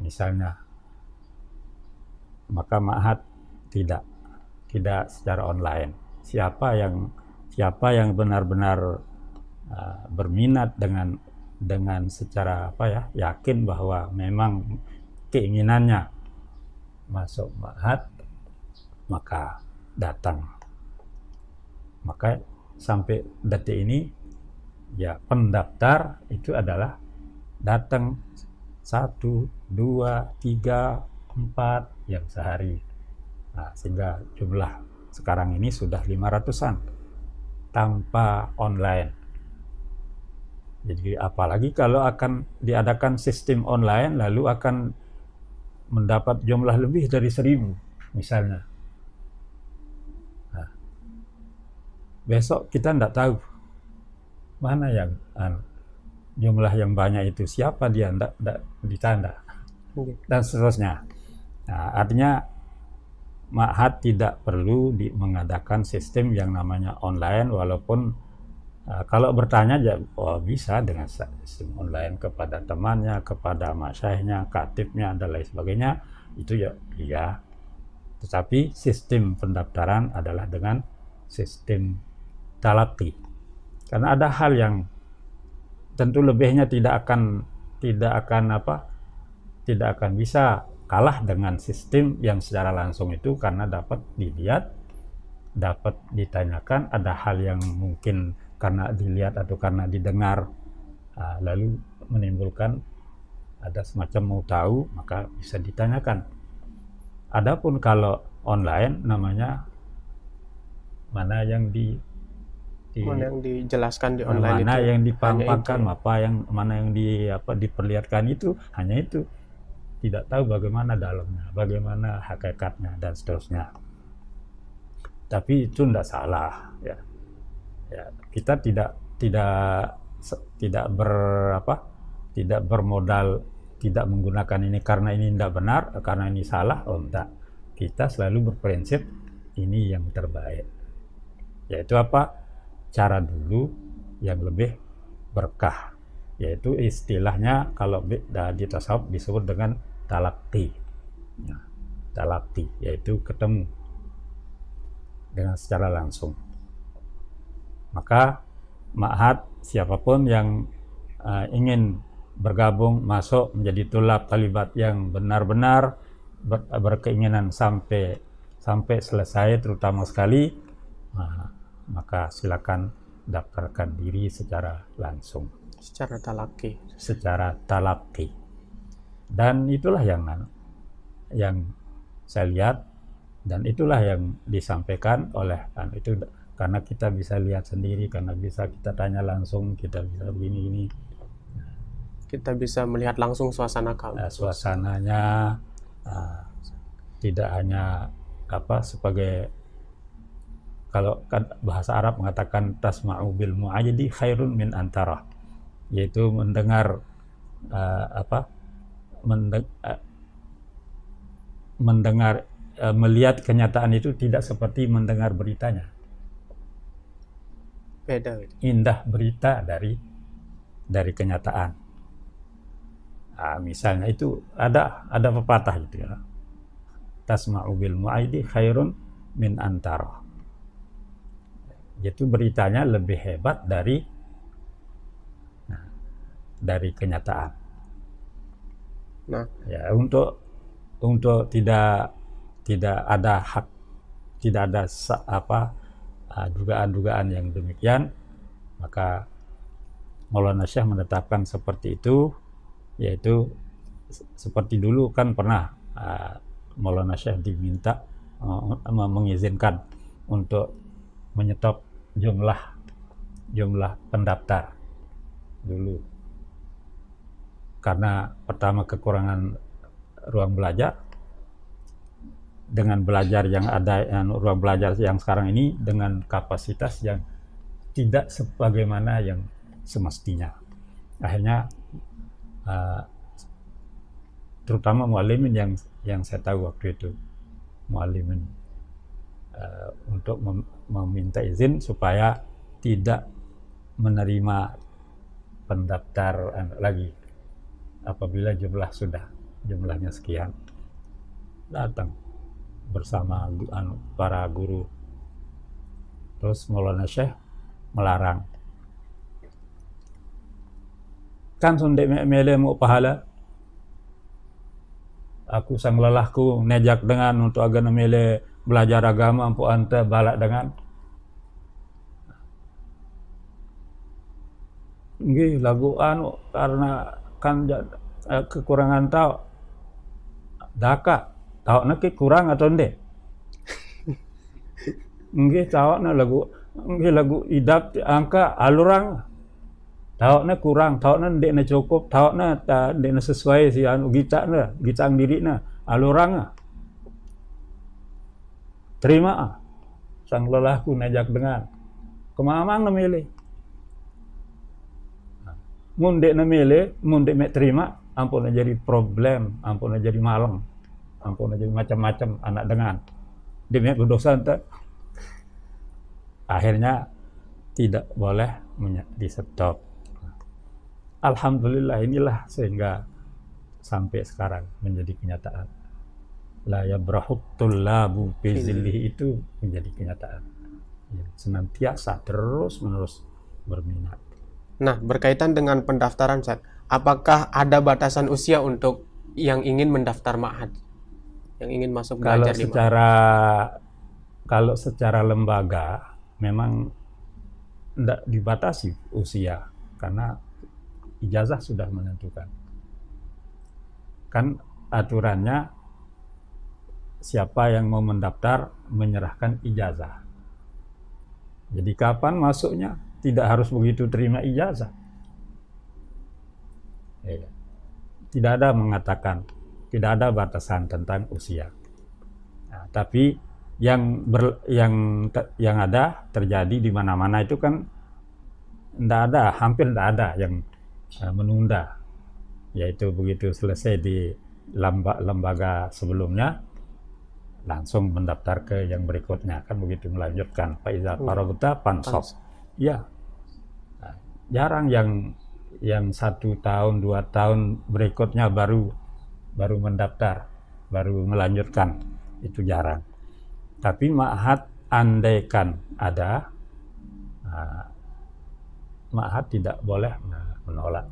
Misalnya, maka Ma'had tidak secara online. Siapa yang benar-benar berminat dengan secara yakin bahwa memang keinginannya masuk Ma'had, maka datang. Maka sampai detik ini ya pendaftar itu adalah datang 1, 2, 3, 4 yang sehari. Nah, sehingga jumlah sekarang ini sudah 500-an tanpa online. Jadi apalagi kalau akan diadakan sistem online lalu akan mendapat jumlah lebih dari 1.000 misalnya. Nah, besok kita tidak tahu mana yang jumlah yang banyak itu, siapa dia, tidak ditanda, dan seterusnya. Nah, artinya Ma'had tidak perlu mengadakan sistem yang namanya online, walaupun kalau bertanya bisa dengan sistem online kepada temannya, kepada masyaihnya, katibnya, dan lain sebagainya, itu ya. Tetapi sistem pendaftaran adalah dengan sistem talaqi. Karena ada hal yang tentu lebihnya tidak akan bisa kalah dengan sistem yang secara langsung itu, karena dapat dilihat, dapat ditanyakan, ada hal yang mungkin karena dilihat atau karena didengar lalu menimbulkan ada semacam mau tahu, maka bisa ditanyakan. Adapun kalau online, namanya mana yang mana yang dijelaskan di online, mana itu yang dipampangkan, mana yang diperlihatkan, itu hanya itu, tidak tahu bagaimana dalamnya, bagaimana hakikatnya, dan seterusnya. Tapi itu tidak salah, ya. Kita tidak bermodal, tidak menggunakan ini karena ini tidak benar, karena ini salah. Tidak. Kita selalu berprinsip ini yang terbaik, yaitu cara dulu yang lebih berkah, yaitu istilahnya kalau di tasawuf disebut dengan talaqi. Talaqi yaitu ketemu dengan secara langsung. Maka Ma'had, siapapun yang ingin bergabung, masuk menjadi tulab talibat yang benar-benar berkeinginan sampai selesai, terutama sekali, maka silakan daftarkan diri secara langsung, secara talaqi. Dan itulah yang saya lihat, dan itulah yang disampaikan oleh itu, karena kita bisa lihat sendiri, karena bisa kita tanya langsung, kita bisa begini, kita bisa melihat langsung suasananya, tidak hanya sebagai, kalau bahasa Arab mengatakan tasma'u bil mu'ayyidi khairun min antara, yaitu mendengar melihat kenyataan itu tidak seperti mendengar beritanya. Beda. Indah berita dari kenyataan. Misalnya itu ada pepatah gitu ya. Tasma'u bil mu'ayyidi khairun min antara. Yaitu beritanya lebih hebat dari kenyataan. Nah, ya, untuk tidak ada dugaan-dugaan yang demikian, maka Maulana Syekh menetapkan seperti itu, yaitu seperti dulu kan pernah Maulana Syekh diminta mengizinkan untuk menyetop jumlah pendaftar dulu, karena pertama kekurangan ruang belajar. Dengan belajar yang ada, ruang belajar yang sekarang ini dengan kapasitas yang tidak sebagaimana yang semestinya, akhirnya terutama muallimin yang saya tahu waktu itu, muallimin untuk meminta izin supaya tidak menerima pendaftar lagi apabila jumlahnya sekian, datang bersama para guru. Terus Maulana Syekh melarang, kan sundek mele mau pahala, aku sang lelahku nejak dengan untuk agama mele belajar agama, ampu anta balak dengan nggih lagu karena kan kekurangan tahu daka tahu nak kurang atau ndek nggih tahu nak lagu idap angka alurang tahu nak kurang, tahu nak ndek na cukup, tahu nak ndek na sesuai si gitang diri na aluranga terima sang lelahku najak dengan kemamang nemile mundek nemile mundek mek terima ampun jadi problem ampun jadi malang ampun jadi macam-macam anak dengan dia berdosa ente akhirnya tidak boleh di stop. Alhamdulillah inilah sehingga sampai sekarang menjadi kenyataan. La yabrahut tullabu fi zillihi itu menjadi kenyataan. Senantiasa terus menerus berminat. Nah, berkaitan dengan pendaftaran, Ustaz, apakah ada batasan usia untuk yang ingin mendaftar ma'had? Yang ingin masuk belajar di ma'had? Kalau secara lembaga memang tidak dibatasi usia karena ijazah sudah menentukan. Kan aturannya siapa yang mau mendaftar menyerahkan ijazah. Jadi kapan masuknya? Tidak harus begitu terima ijazah. Tidak ada mengatakan, tidak ada batasan tentang usia. Nah, tapi yang ada terjadi di mana-mana itu kan hampir tidak ada yang menunda, yaitu begitu selesai di lembaga sebelumnya langsung mendaftar ke yang berikutnya, kan begitu melanjutkan faiza faragta fansab. Ya, nah, jarang yang 1 tahun 2 tahun berikutnya baru mendaftar, baru melanjutkan, itu jarang. Tapi ma'had andaikan ada, ma'had tidak boleh menolak.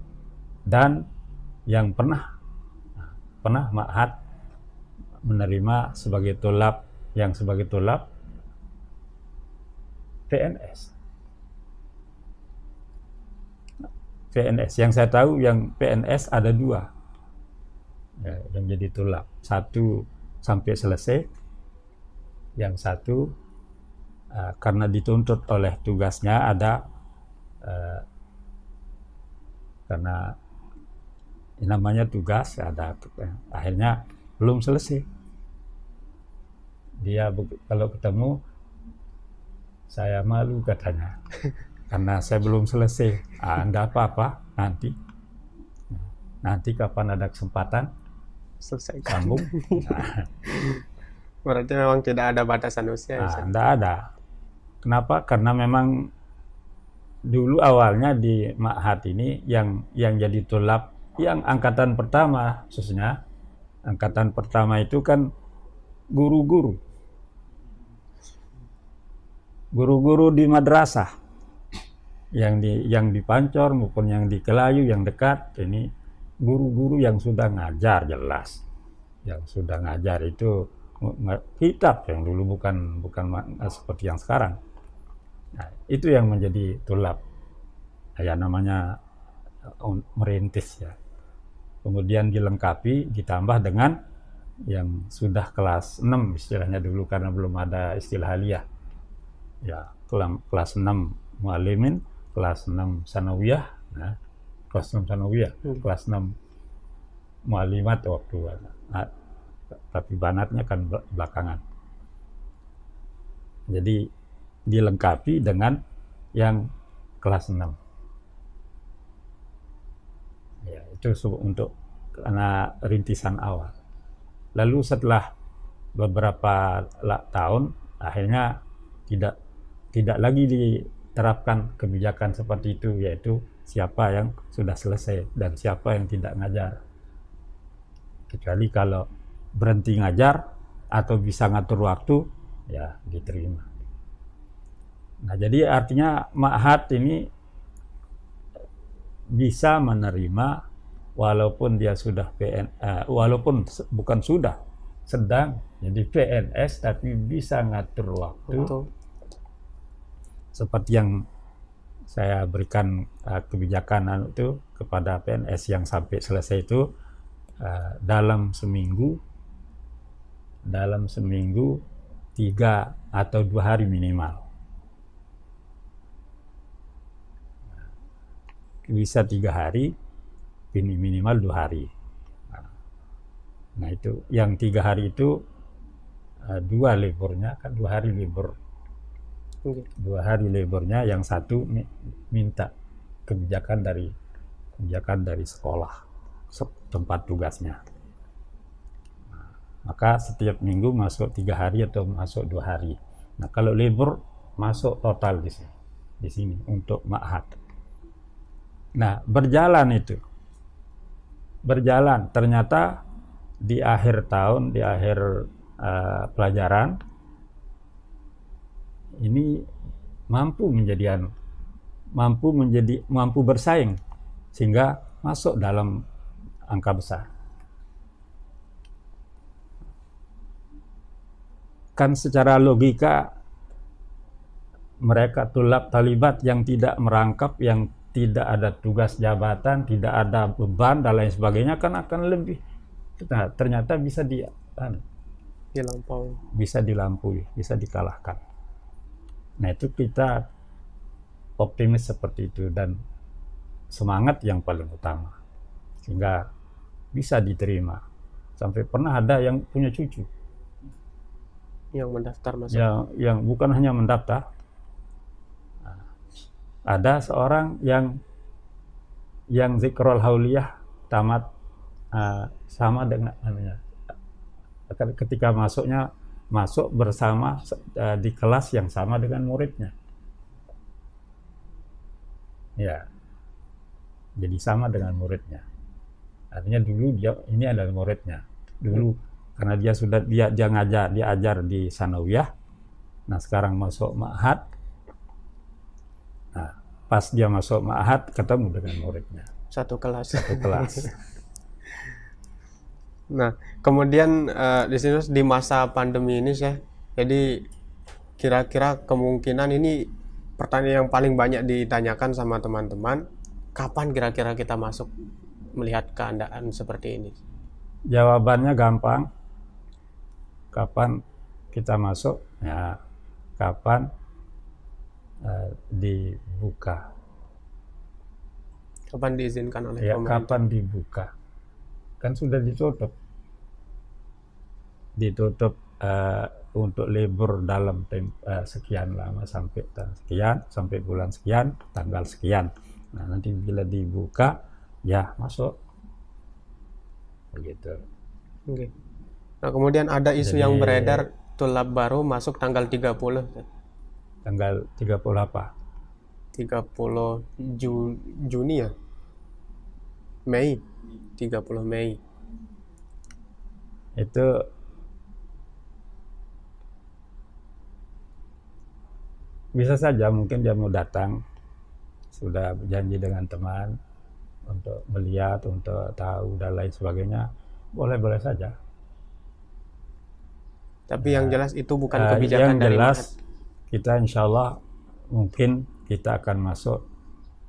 Dan yang pernah ma'had menerima sebagai tulab PNS. Yang saya tahu yang PNS ada 2 yang jadi tulab. 1 sampai selesai, yang 1 karena dituntut oleh tugasnya ada karena namanya tugas ada, akhirnya belum selesai. Dia kalau ketemu saya malu katanya karena saya belum selesai. Anda apa-apa nanti kapan ada kesempatan selesai sambung. Berarti memang tidak ada batasan usia. Tidak ada. Kenapa? Karena memang dulu awalnya di ma'had ini yang jadi tulab yang angkatan pertama, khususnya angkatan pertama itu kan guru-guru di madrasah yang di Pancor maupun yang di Kelayu yang dekat, ini guru-guru yang sudah ngajar jelas, yang sudah ngajar itu kitab yang dulu bukan seperti yang sekarang. Nah, itu yang menjadi tulab, ya namanya merintis ya. Kemudian dilengkapi, ditambah dengan yang sudah kelas 6 istilahnya dulu karena belum ada istilah aliyah. Ya, kelas 6 muallimin, kelas 6 sanawiyah, nah, kelas 6 sanawiyah, kelas 6 muallimat waktu. Nah, tapi banatnya kan belakangan. Jadi dilengkapi dengan yang kelas 6. Ya, itu untuk karena rintisan awal. Lalu setelah beberapa tahun akhirnya tidak lagi diterapkan kebijakan seperti itu, yaitu siapa yang sudah selesai dan siapa yang tidak ngajar. Kecuali kalau berhenti ngajar atau bisa ngatur waktu, ya diterima. Nah, jadi artinya ma'had ini bisa menerima walaupun dia sudah walaupun bukan sudah sedang jadi PNS tapi bisa ngatur waktu. Betul. Seperti yang saya berikan kebijakan itu kepada PNS yang sampai selesai itu dalam seminggu 3 atau 2 hari minimal. Bisa 3 hari, minimal 2 hari. Nah itu yang 3 hari itu 2 liburnya kan 2 hari libur. 2 hari liburnya yang satu minta kebijakan dari sekolah tempat tugasnya. Maka setiap minggu masuk 3 hari atau masuk 2 hari. Nah kalau libur masuk total di sini untuk ma'had. Nah berjalan ternyata di akhir tahun, di akhir pelajaran ini mampu bersaing sehingga masuk dalam angka besar. Kan secara logika mereka tulab talibat yang tidak merangkap, yang tidak ada tugas jabatan, tidak ada beban dan lain sebagainya kan akan lebih. Nah, ternyata bisa dilampaui, bisa dikalahkan. Nah itu kita optimis seperti itu dan semangat yang paling utama sehingga bisa diterima. Sampai pernah ada yang punya cucu yang mendaftar masuk, yang bukan hanya mendaftar. Ada seorang yang zikrul hauliyah tamat sama dengan ketika masuk bersama di kelas yang sama dengan muridnya. Ya, jadi sama dengan muridnya. Artinya dulu ini adalah muridnya. Dulu karena dia ajar di sanawiyah. Nah, sekarang masuk ma'had. Nah, pas dia masuk ma'had ketemu dengan muridnya. Satu kelas. Nah, kemudian di sini di masa pandemi ini Syekh, jadi kira-kira kemungkinan ini pertanyaan yang paling banyak ditanyakan sama teman-teman, kapan kira-kira kita masuk melihat keadaan seperti ini? Jawabannya gampang. Kapan kita masuk? Ya, kapan dibuka? Kapan diizinkan oleh pemerintah? Kapan dibuka? Kan sudah ditutup untuk libur dalam sekian lama sampai bulan sekian, tanggal sekian. Nah nanti bila dibuka ya masuk begitu. Oke. Nah kemudian ada isu yang beredar tulab baru masuk tanggal 30. Tanggal 30 apa? 30 Juni ya? Mei. 30 Mei. Itu bisa saja mungkin dia mau datang, sudah berjanji dengan teman untuk melihat, untuk tahu dan lain sebagainya, boleh-boleh saja. Tapi yang jelas itu bukan kebijakan dari jelas kita insya Allah mungkin kita akan masuk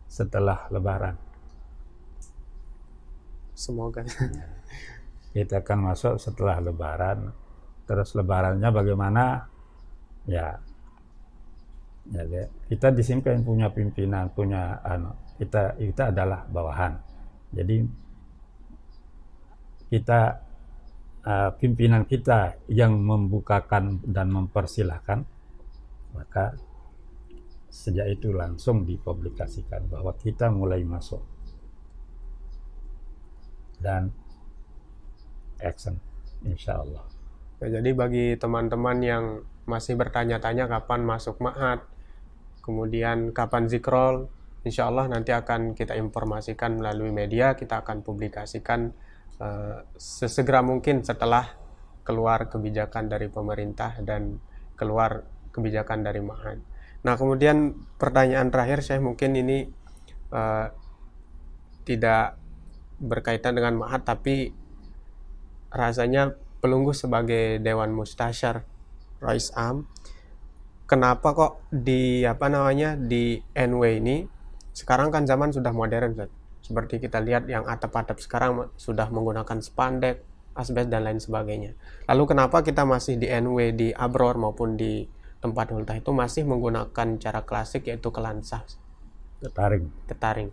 setelah Lebaran. Semoga. Kita akan masuk setelah Lebaran. Terus Lebarannya bagaimana? Ya kita di sini kan punya pimpinan, kita adalah bawahan. Jadi kita pimpinan kita yang membukakan dan mempersilahkan, maka sejak itu langsung dipublikasikan bahwa kita mulai masuk dan action insya Allah. Ya, jadi bagi teman-teman yang masih bertanya-tanya kapan masuk ma'had, kemudian kapan zikrol, insya Allah nanti akan kita informasikan melalui media, kita akan publikasikan sesegera mungkin setelah keluar kebijakan dari pemerintah dan keluar kebijakan dari ma'had. Nah kemudian pertanyaan terakhir Syekh, mungkin ini tidak berkaitan dengan ma'had tapi rasanya Pelunggu sebagai Dewan Mustasyar Rais Am, kenapa kok di NW ini sekarang kan zaman sudah modern Zat. Seperti kita lihat yang atap-atap sekarang sudah menggunakan spandek, asbes dan lain sebagainya. Lalu kenapa kita masih di NW, di Abror maupun di tempat ultah itu masih menggunakan cara klasik yaitu kelansah, tetaring.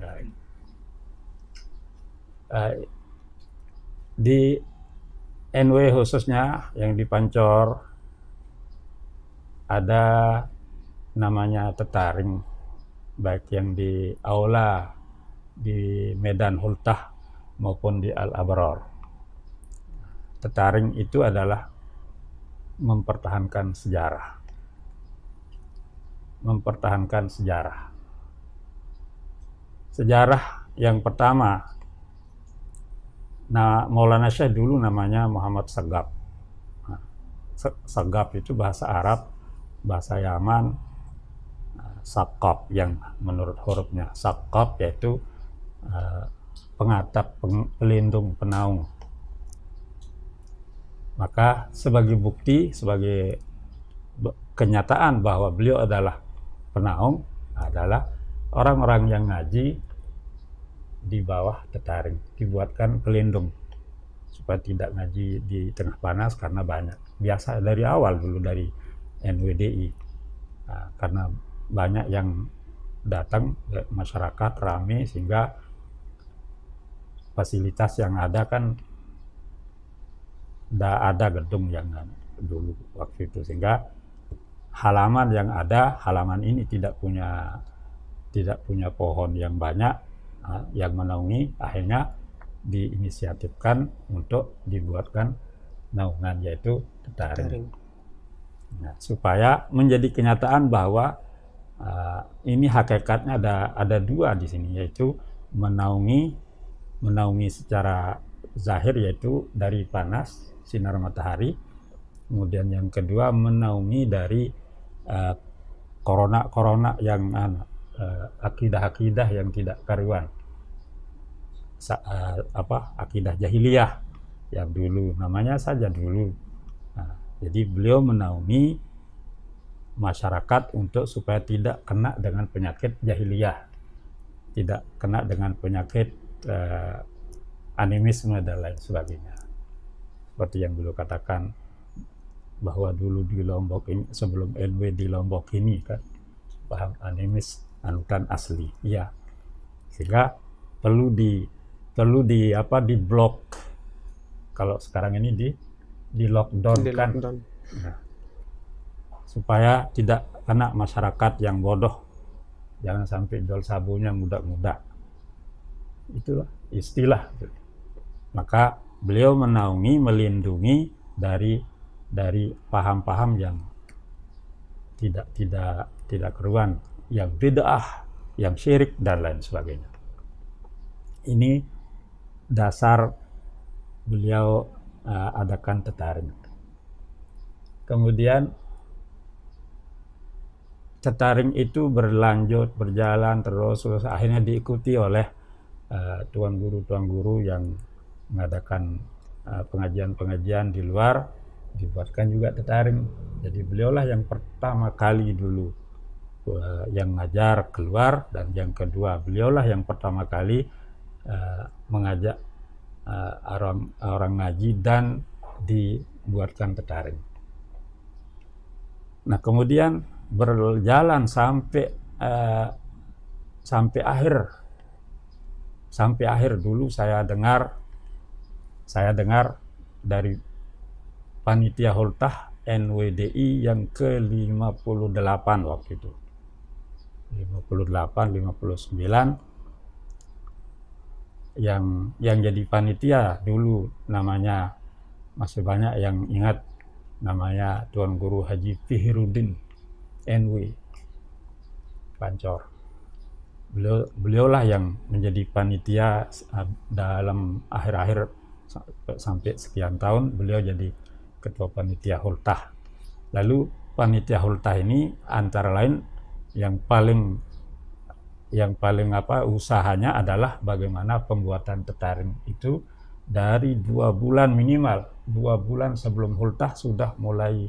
NW khususnya yang di Pancor ada namanya tetaring, baik yang di aula di Medan Hultah maupun di Al-Abror. Tetaring itu adalah mempertahankan sejarah. Mempertahankan sejarah. Sejarah yang pertama, nah Maulana Syekh dulu namanya Muhammad Sagaf. Nah, Sagaf itu bahasa Arab, bahasa Yaman, Sakaf yang menurut hurufnya. Sakaf yaitu pengatap, pelindung, penaung. Maka sebagai bukti, sebagai kenyataan bahwa beliau adalah penaung, adalah orang-orang yang ngaji di bawah tetaring, dibuatkan pelindung supaya tidak ngaji di tengah panas karena banyak. Biasa dari awal dulu dari NWDI, nah, karena banyak yang datang, masyarakat ramai, sehingga fasilitas yang ada kan ada gedung yang dulu waktu itu, sehingga halaman yang ada, halaman ini tidak punya pohon yang banyak yang menaungi. Akhirnya diinisiatifkan untuk dibuatkan naungan, yaitu tetaring. Nah, supaya menjadi kenyataan bahwa ini hakikatnya ada dua di sini, yaitu menaungi secara zahir, yaitu dari panas sinar matahari. Kemudian yang kedua menaungi dari corona yang akidah-akidah yang tidak karuan, akidah jahiliyah yang dulu namanya saja dulu. Nah, jadi beliau menaungi masyarakat untuk supaya tidak kena dengan penyakit jahiliyah, tidak kena dengan penyakit animisme dan lain sebagainya. Seperti yang beliau katakan bahwa dulu di Lombok ini, sebelum NW di Lombok ini kan paham animis anutan asli, ya, sehingga perlu di blok. Kalau sekarang ini di lockdown kan, nah, supaya tidak kena masyarakat yang bodoh, jangan sampai jual sabunnya muda-muda. Itulah istilah. Maka beliau menaungi, melindungi dari paham-paham yang tidak keruan, yang bid'ah, yang syirik dan lain sebagainya. Ini dasar beliau adakan tetaring. Kemudian tetaring itu berjalan terus akhirnya diikuti oleh tuan guru yang mengadakan pengajian di luar, dibuatkan juga tetaring. Jadi beliaulah yang pertama kali dulu yang ngajar keluar, dan yang kedua beliaulah yang pertama kali mengajak orang ngaji dan dibuatkan tetaring. Nah, kemudian berjalan sampai akhir dulu saya dengar dari panitia Hultah NWDI yang ke-58 waktu itu. 58, 59 yang jadi panitia dulu, namanya masih banyak yang ingat, namanya Tuan Guru Haji Fihiruddin NW Pancor. Beliaulah yang menjadi panitia dalam akhir-akhir sampai sekian tahun, beliau jadi ketua panitia Hultah. Lalu panitia Hultah ini antara lain yang paling usahanya adalah bagaimana pembuatan tetaring itu dari 2 bulan minimal, 2 bulan sebelum Hultah sudah mulai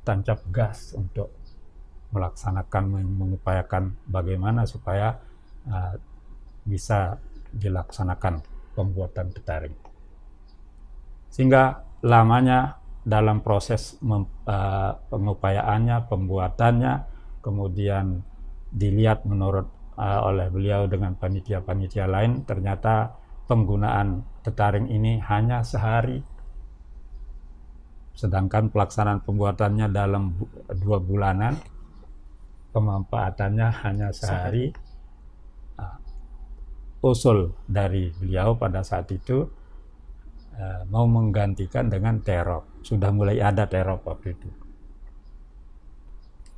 tancap gas untuk melaksanakan, mengupayakan bagaimana supaya bisa dilaksanakan pembuatan tetaring. Sehingga lamanya dalam proses pengupayaannya, pembuatannya, kemudian dilihat menurut oleh beliau dengan panitia-panitia lain, ternyata penggunaan tetaring ini hanya sehari sedangkan pelaksanaan pembuatannya dalam 2 bulanan, pemanfaatannya hanya sehari. Usul dari beliau pada saat itu mau menggantikan dengan terop. Sudah mulai ada terop waktu itu.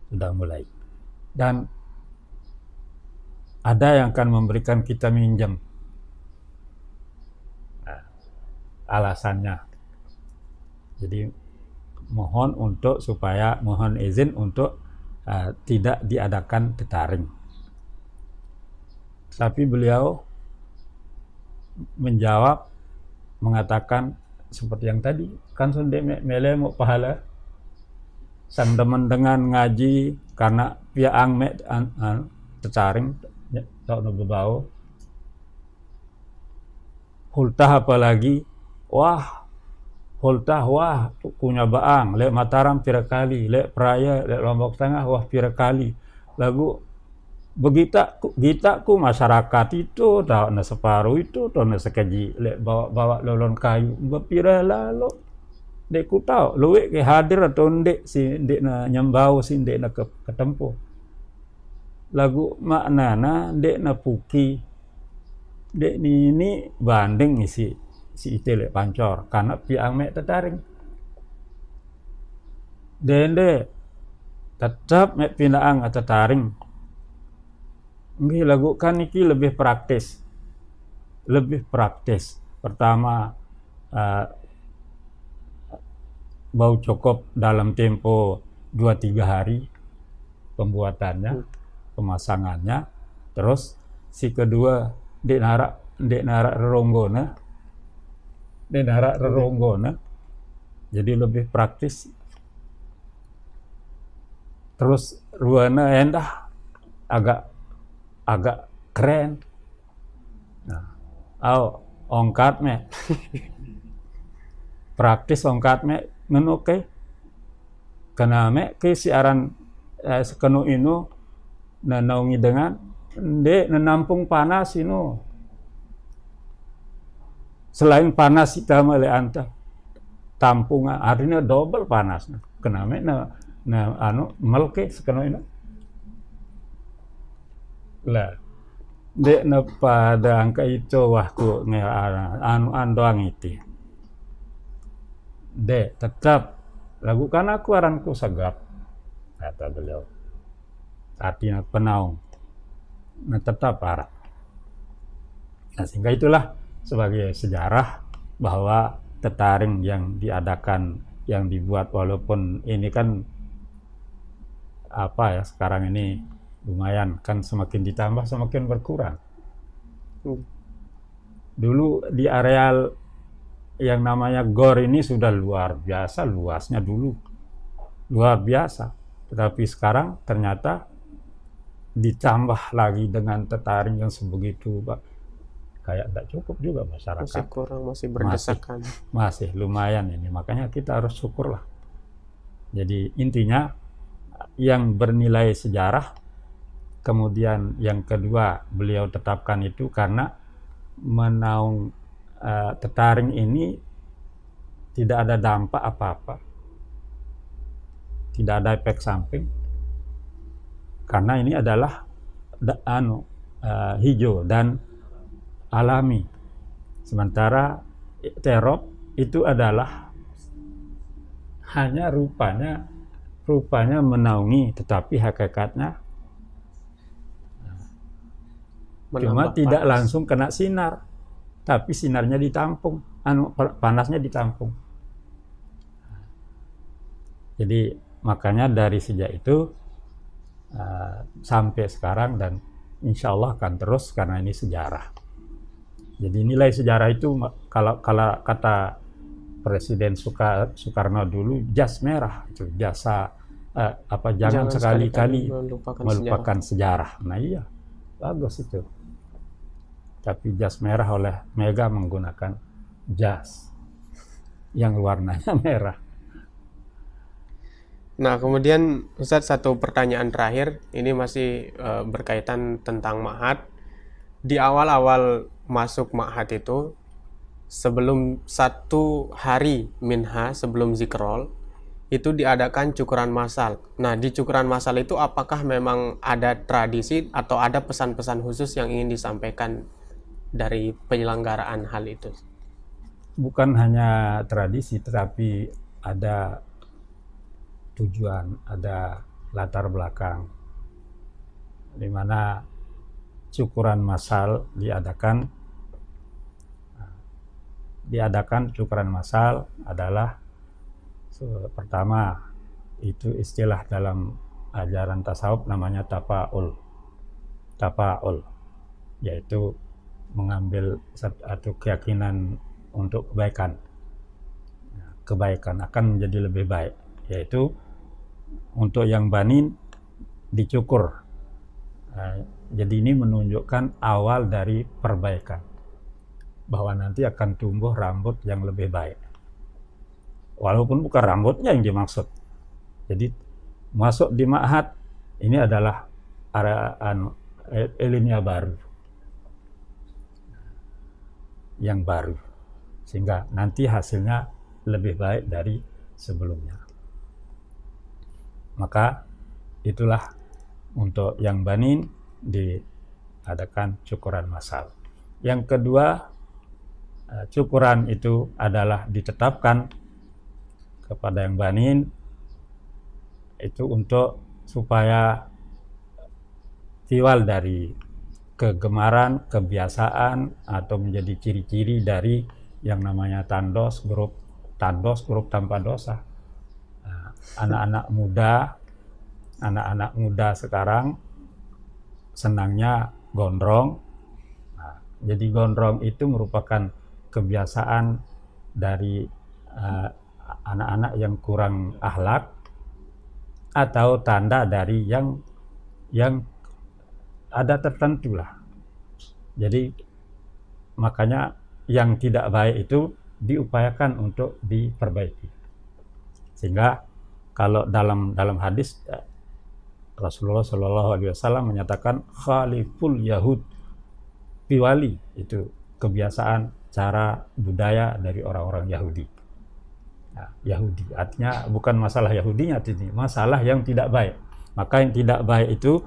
Sudah mulai. Dan ada yang akan memberikan kita minjem. Alasannya. Jadi mohon izin untuk tidak diadakan tetaring. Tapi beliau menjawab, mengatakan seperti yang tadi, kan sunde mele mau pahala sang demen dengan ngaji karena piang me tetaring tak no bebau hultah apalagi hultah punya baang lek Mataram pira kali, lek Peraya, lek Lombok Tengah pira kali. Lagu begitaku masyarakat itu tahu na separuh itu tahu na sekaji lek bawa lolon kayu bepira lalu dek ku tahu luwe ke hadir atau ndek si ndek na nyambau si ndek na ketempo lagu maknana ndek na puki dek ini banding si itu lek pancor karena piang mek tetaring dende tetap mek pinaang tetaring. Nggih lagu kan iki lebih praktis. Pertama bau cukup dalam tempo 2-3 hari pembuatannya, pemasangannya. Terus si kedua dek narak reronggona. Jadi lebih praktis. Terus ruana endah agak keren. Ongkat me. Praktis ongkat me menuke. Kena me ke siaran sekenu inu nanaungi dengan nampung panas inu. Selain panas kita mele anta tampung artinya double panas. Kena me melke sekenu inu. Lah dek na pada angka itu wahku andoang itu dek tetap lakukan aku aranku sagap kata beliau artinya penaung nah tetap parah. Nah sehingga itulah sebagai sejarah bahwa tetaring yang diadakan yang dibuat walaupun ini kan sekarang ini lumayan kan semakin ditambah semakin berkurang. Dulu di areal yang namanya GOR ini sudah luar biasa luasnya dulu. Luar biasa. Tetapi sekarang ternyata ditambah lagi dengan tetaring yang sebegitu kayak tidak cukup juga masyarakat. Masih kurang, masih berdesakan. Masih lumayan ini. Makanya kita harus syukurlah. Jadi intinya yang bernilai sejarah. Kemudian yang kedua beliau tetapkan itu karena menaung tetaring ini tidak ada dampak apa-apa, tidak ada efek samping karena ini adalah hijau dan alami. Sementara terop itu adalah hanya rupanya menaungi, tetapi hakikatnya cuma tidak langsung kena sinar, tapi sinarnya ditampung, panasnya ditampung. Jadi makanya dari sejak itu sampai sekarang dan insya Allah akan terus karena ini sejarah. Jadi nilai sejarah itu kalau kata Presiden Soekarno dulu jas merah itu jangan sekali-kali melupakan sejarah. Nah iya bagus itu. Tapi jas merah oleh Mega menggunakan jas yang warnanya merah. Nah kemudian Ustadz satu pertanyaan terakhir, ini masih berkaitan tentang Ma'had. Di awal-awal masuk Ma'had itu sebelum 1 hari minha sebelum zikrol itu diadakan cukuran massal. Nah, di cukuran massal itu apakah memang ada tradisi atau ada pesan-pesan khusus yang ingin disampaikan dari penyelenggaraan hal itu? Bukan hanya tradisi, tetapi ada tujuan, ada latar belakang, di mana cukuran massal diadakan cukuran massal adalah pertama itu istilah dalam ajaran tasawuf namanya tafaul, yaitu mengambil satu keyakinan untuk kebaikan. Kebaikan akan menjadi lebih baik, yaitu untuk yang banin dicukur. Jadi ini menunjukkan awal dari perbaikan, bahwa nanti akan tumbuh rambut yang lebih baik. Walaupun bukan rambutnya yang dimaksud. Jadi masuk di ma'had ini adalah ilmiah baru, yang baru, sehingga nanti hasilnya lebih baik dari sebelumnya. Maka itulah untuk yang banin diadakan cukuran massal. Yang kedua, cukuran itu adalah ditetapkan kepada yang banin itu untuk supaya tiwal dari kegemaran, kebiasaan, atau menjadi ciri-ciri dari yang namanya tandos, grup tanpa dosa. Anak-anak muda sekarang senangnya gondrong. Jadi gondrong itu merupakan kebiasaan dari anak-anak yang kurang akhlak, atau tanda dari yang ada tertentu lah. Jadi makanya yang tidak baik itu diupayakan untuk diperbaiki. Sehingga kalau dalam hadis Rasulullah SAW menyatakan khaliful yahud piwali, itu kebiasaan, cara, budaya dari orang-orang Yahudi. Nah, Yahudi artinya bukan masalah Yahudinya, ini masalah yang tidak baik. Maka yang tidak baik itu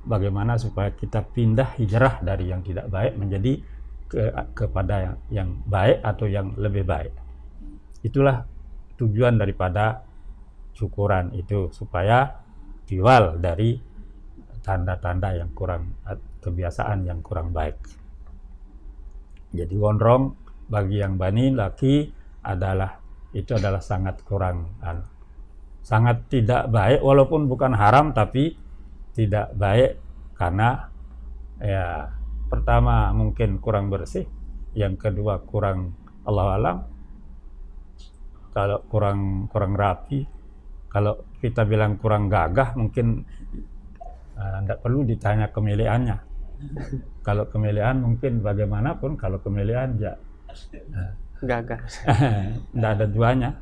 bagaimana supaya kita pindah hijrah dari yang tidak baik menjadi kepada yang baik atau yang lebih baik. Itulah tujuan daripada syukuran itu, supaya tiwal dari tanda-tanda yang kurang, kebiasaan yang kurang baik. Jadi gondrong bagi yang bani laki adalah sangat kurang, sangat tidak baik, walaupun bukan haram tapi tidak baik, karena ya pertama mungkin kurang bersih, yang kedua kurang, Allah alam, kalau kurang rapi. Kalau kita bilang kurang gagah, mungkin tidak perlu ditanya kemiliannya. Kalau kemilian mungkin bagaimanapun, kalau kemilian ya Gagah. tidak ada duanya.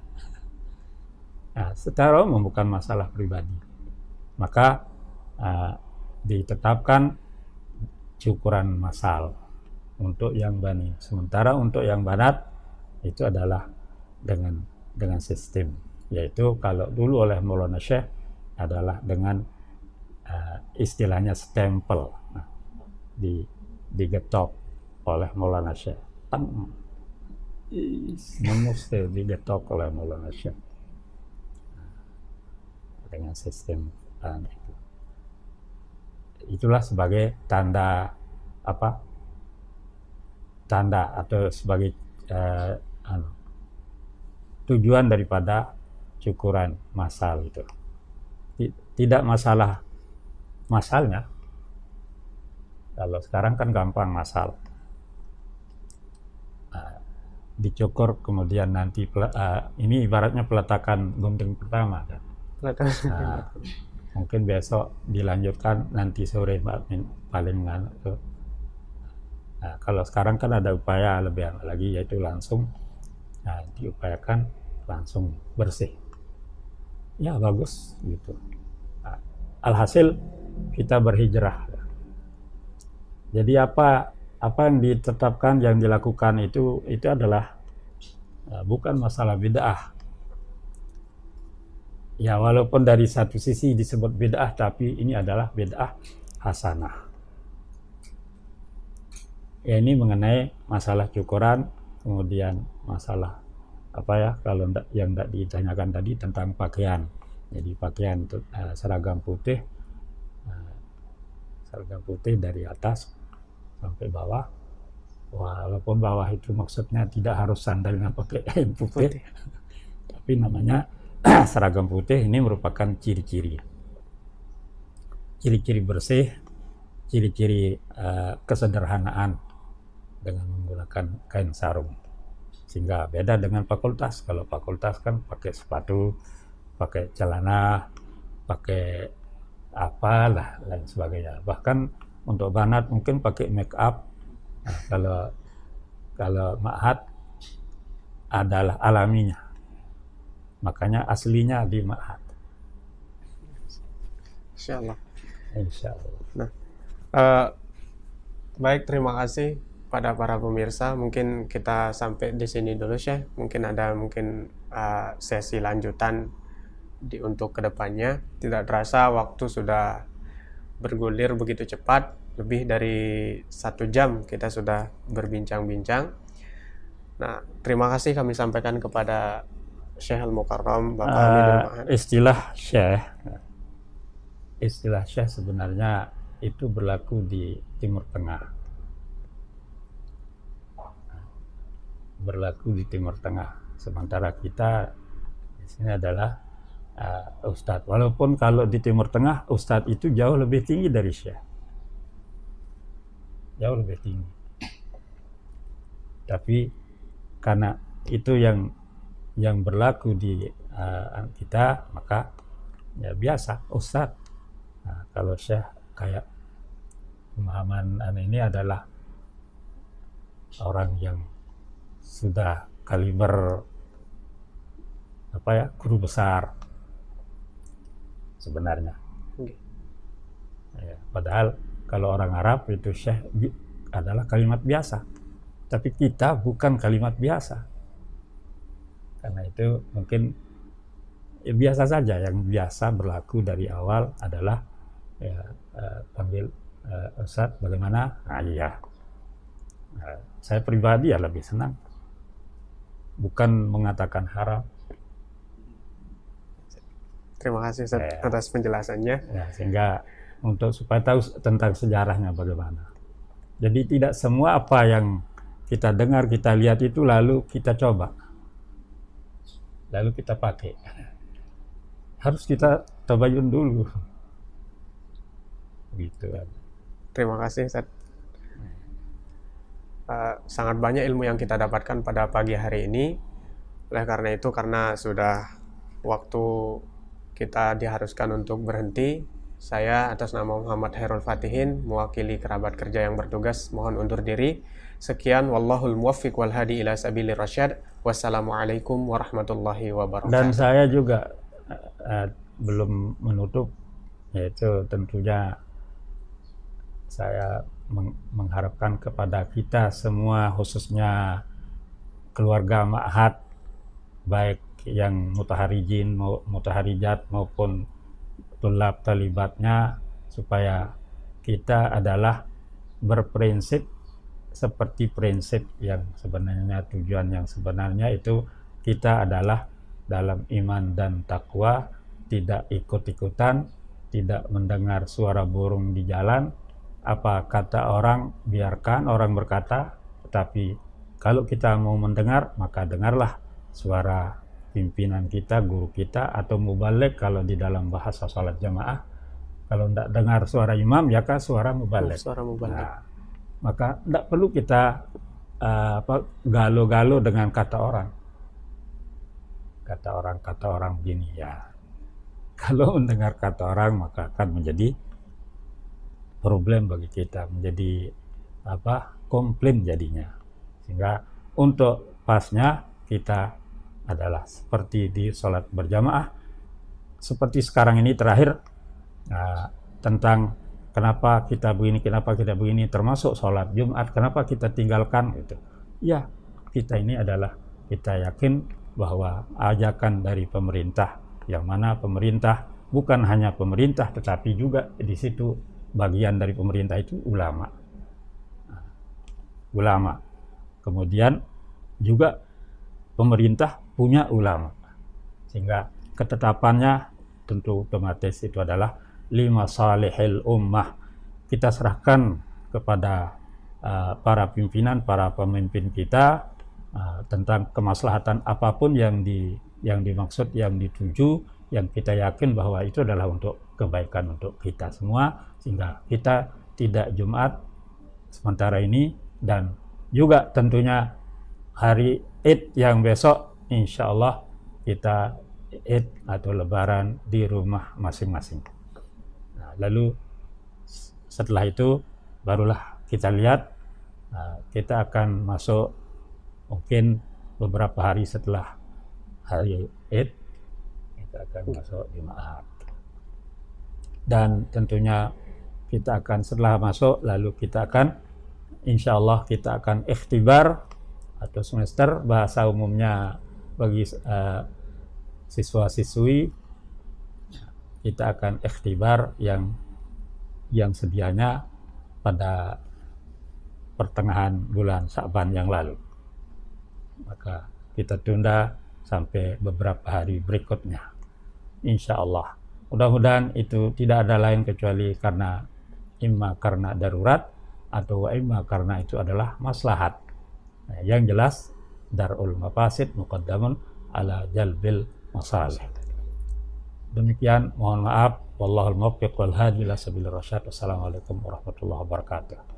Nah, secara umum bukan masalah pribadi. Maka ditetapkan cukuran massal untuk yang bani. Sementara untuk yang banat itu adalah dengan sistem, yaitu kalau dulu oleh Maulana Syekh adalah dengan istilahnya stempel. Nah, digetok oleh Maulana Syekh, mesti digetok oleh Maulana Syekh dengan sistem itu. Itulah sebagai tanda atau sebagai tujuan daripada cukuran massal itu. Tidak masalah massalnya. Kalau sekarang kan gampang massal, dicukur kemudian nanti ini ibaratnya peletakan gunting pertama kan? Mungkin besok dilanjutkan, nanti sore paling kalau sekarang kan ada upaya lebih lagi, yaitu langsung diupayakan langsung bersih, ya bagus gitu. Alhasil kita berhijrah. Jadi apa apa yang ditetapkan, yang dilakukan itu adalah bukan masalah bid'ah. Ya, walaupun dari satu sisi disebut bid'ah, tapi ini adalah bid'ah hasanah. Ya, ini mengenai masalah cukuran, kemudian masalah kalau yang tidak ditanyakan tadi tentang pakaian. Jadi pakaian seragam putih dari atas sampai bawah. Walaupun bawah itu maksudnya tidak harus sandalnya pakai kain putih. Tapi namanya seragam putih. Ini merupakan ciri-ciri bersih, ciri-ciri kesederhanaan dengan menggunakan kain sarung, sehingga beda dengan fakultas. Kalau fakultas kan pakai sepatu, pakai celana, pakai apalah lain sebagainya. Bahkan untuk banat mungkin pakai make up. Nah, kalau ma'had adalah alaminya, makanya aslinya di ma'had. Insyaallah. Nah, baik, terima kasih pada para pemirsa. Mungkin kita sampai di sini dulu, Syekh. Mungkin ada sesi lanjutan untuk kedepannya. Tidak terasa waktu sudah bergulir begitu cepat. Lebih dari 1 jam kita sudah berbincang-bincang. Nah, terima kasih kami sampaikan kepada Syekh Al-Mukarram, Bapak Hamidul Ma'had. Istilah Syekh sebenarnya itu berlaku di Timur Tengah. Sementara kita di sini adalah Ustadz. Walaupun kalau di Timur Tengah Ustadz itu jauh lebih tinggi dari Syekh. Jauh lebih tinggi. Tapi karena itu yang berlaku di kita, maka ya biasa Ustadz. Nah, kalau Syekh kayak pemahaman ini adalah orang yang sudah kaliber guru besar sebenarnya. Ya, padahal kalau orang Arab itu Syekh adalah kalimat biasa, tapi kita bukan kalimat biasa. Karena itu mungkin biasa saja. Yang biasa berlaku dari awal adalah panggil Ustadz, bagaimana? Saya pribadi lebih senang, bukan mengatakan haram. Terima kasih Ustadz atas penjelasannya. Ya, sehingga supaya tahu tentang sejarahnya bagaimana. Jadi tidak semua apa yang kita dengar, kita lihat itu lalu kita coba, lalu kita pakai. Harus kita tabayun dulu. Gitu kan. Terima kasih Ustadz. Sangat banyak ilmu yang kita dapatkan pada pagi hari ini. Oleh karena itu, karena sudah waktu kita diharuskan untuk berhenti, saya atas nama Muhammad Khairul Fatihin, mewakili kerabat kerja yang bertugas, mohon undur diri. Sekian, wallahul muwaffiq wal hadi ila sabilir rasyad. Wassalamualaikum warahmatullahi wabarakatuh. Dan saya juga belum menutup, yaitu tentunya saya mengharapkan kepada kita semua, khususnya keluarga ma'had, baik yang mutaharijin, mutaharijat maupun tulab talibatnya, supaya kita adalah berprinsip seperti prinsip yang sebenarnya, tujuan yang sebenarnya itu kita adalah dalam iman dan takwa, tidak ikut-ikutan, tidak mendengar suara burung di jalan, apa kata orang biarkan orang berkata, tetapi kalau kita mau mendengar maka dengarlah suara pimpinan kita, guru kita, atau mubaligh kalau di dalam bahasa salat jamaah. Kalau tidak dengar suara imam, ya kan suara mubaligh. Nah, maka tidak perlu kita galo-galo dengan kata orang. Kata orang begini ya. Kalau mendengar kata orang maka akan menjadi problem bagi kita, menjadi komplain jadinya. Sehingga untuk pasnya kita adalah seperti di sholat berjamaah, seperti sekarang ini terakhir tentang kenapa kita begini, termasuk sholat Jumat, kenapa kita tinggalkan gitu. Ya, kita ini adalah, kita yakin bahwa ajakan dari pemerintah, yang mana pemerintah bukan hanya pemerintah, tetapi juga di situ bagian dari pemerintah itu ulama. Kemudian juga pemerintah punya ulama, sehingga ketetapannya tentu otomatis itu adalah lima salihil ummah. Kita serahkan kepada para pimpinan, para pemimpin kita tentang kemaslahatan apapun yang dimaksud, yang dituju, yang kita yakin bahwa itu adalah untuk kebaikan untuk kita semua, sehingga kita tidak Jumat sementara ini, dan juga tentunya hari Id yang besok insya Allah kita Id atau Lebaran di rumah masing-masing. Nah, lalu setelah itu barulah kita lihat, kita akan masuk mungkin beberapa hari setelah hari Id, kita akan masuk Jumat. Dan tentunya kita akan setelah masuk, lalu kita akan insya Allah kita akan ikhtibar atau semester, bahasa umumnya bagi siswa-siswi, kita akan ikhtibar yang sedianya pada pertengahan bulan Sya'ban yang lalu. Maka kita tunda sampai beberapa hari berikutnya, insya Allah. Mudah-mudahan itu tidak ada lain kecuali karena imma karena darurat atau imma karena itu adalah maslahat. Nah, yang jelas darul mafasid muqaddamun ala jalbil masalih. Demikian, mohon maaf, wallahul muwaffiq wal hadi ila sabilir rasyad. Wassalamualaikum warahmatullahi wabarakatuh.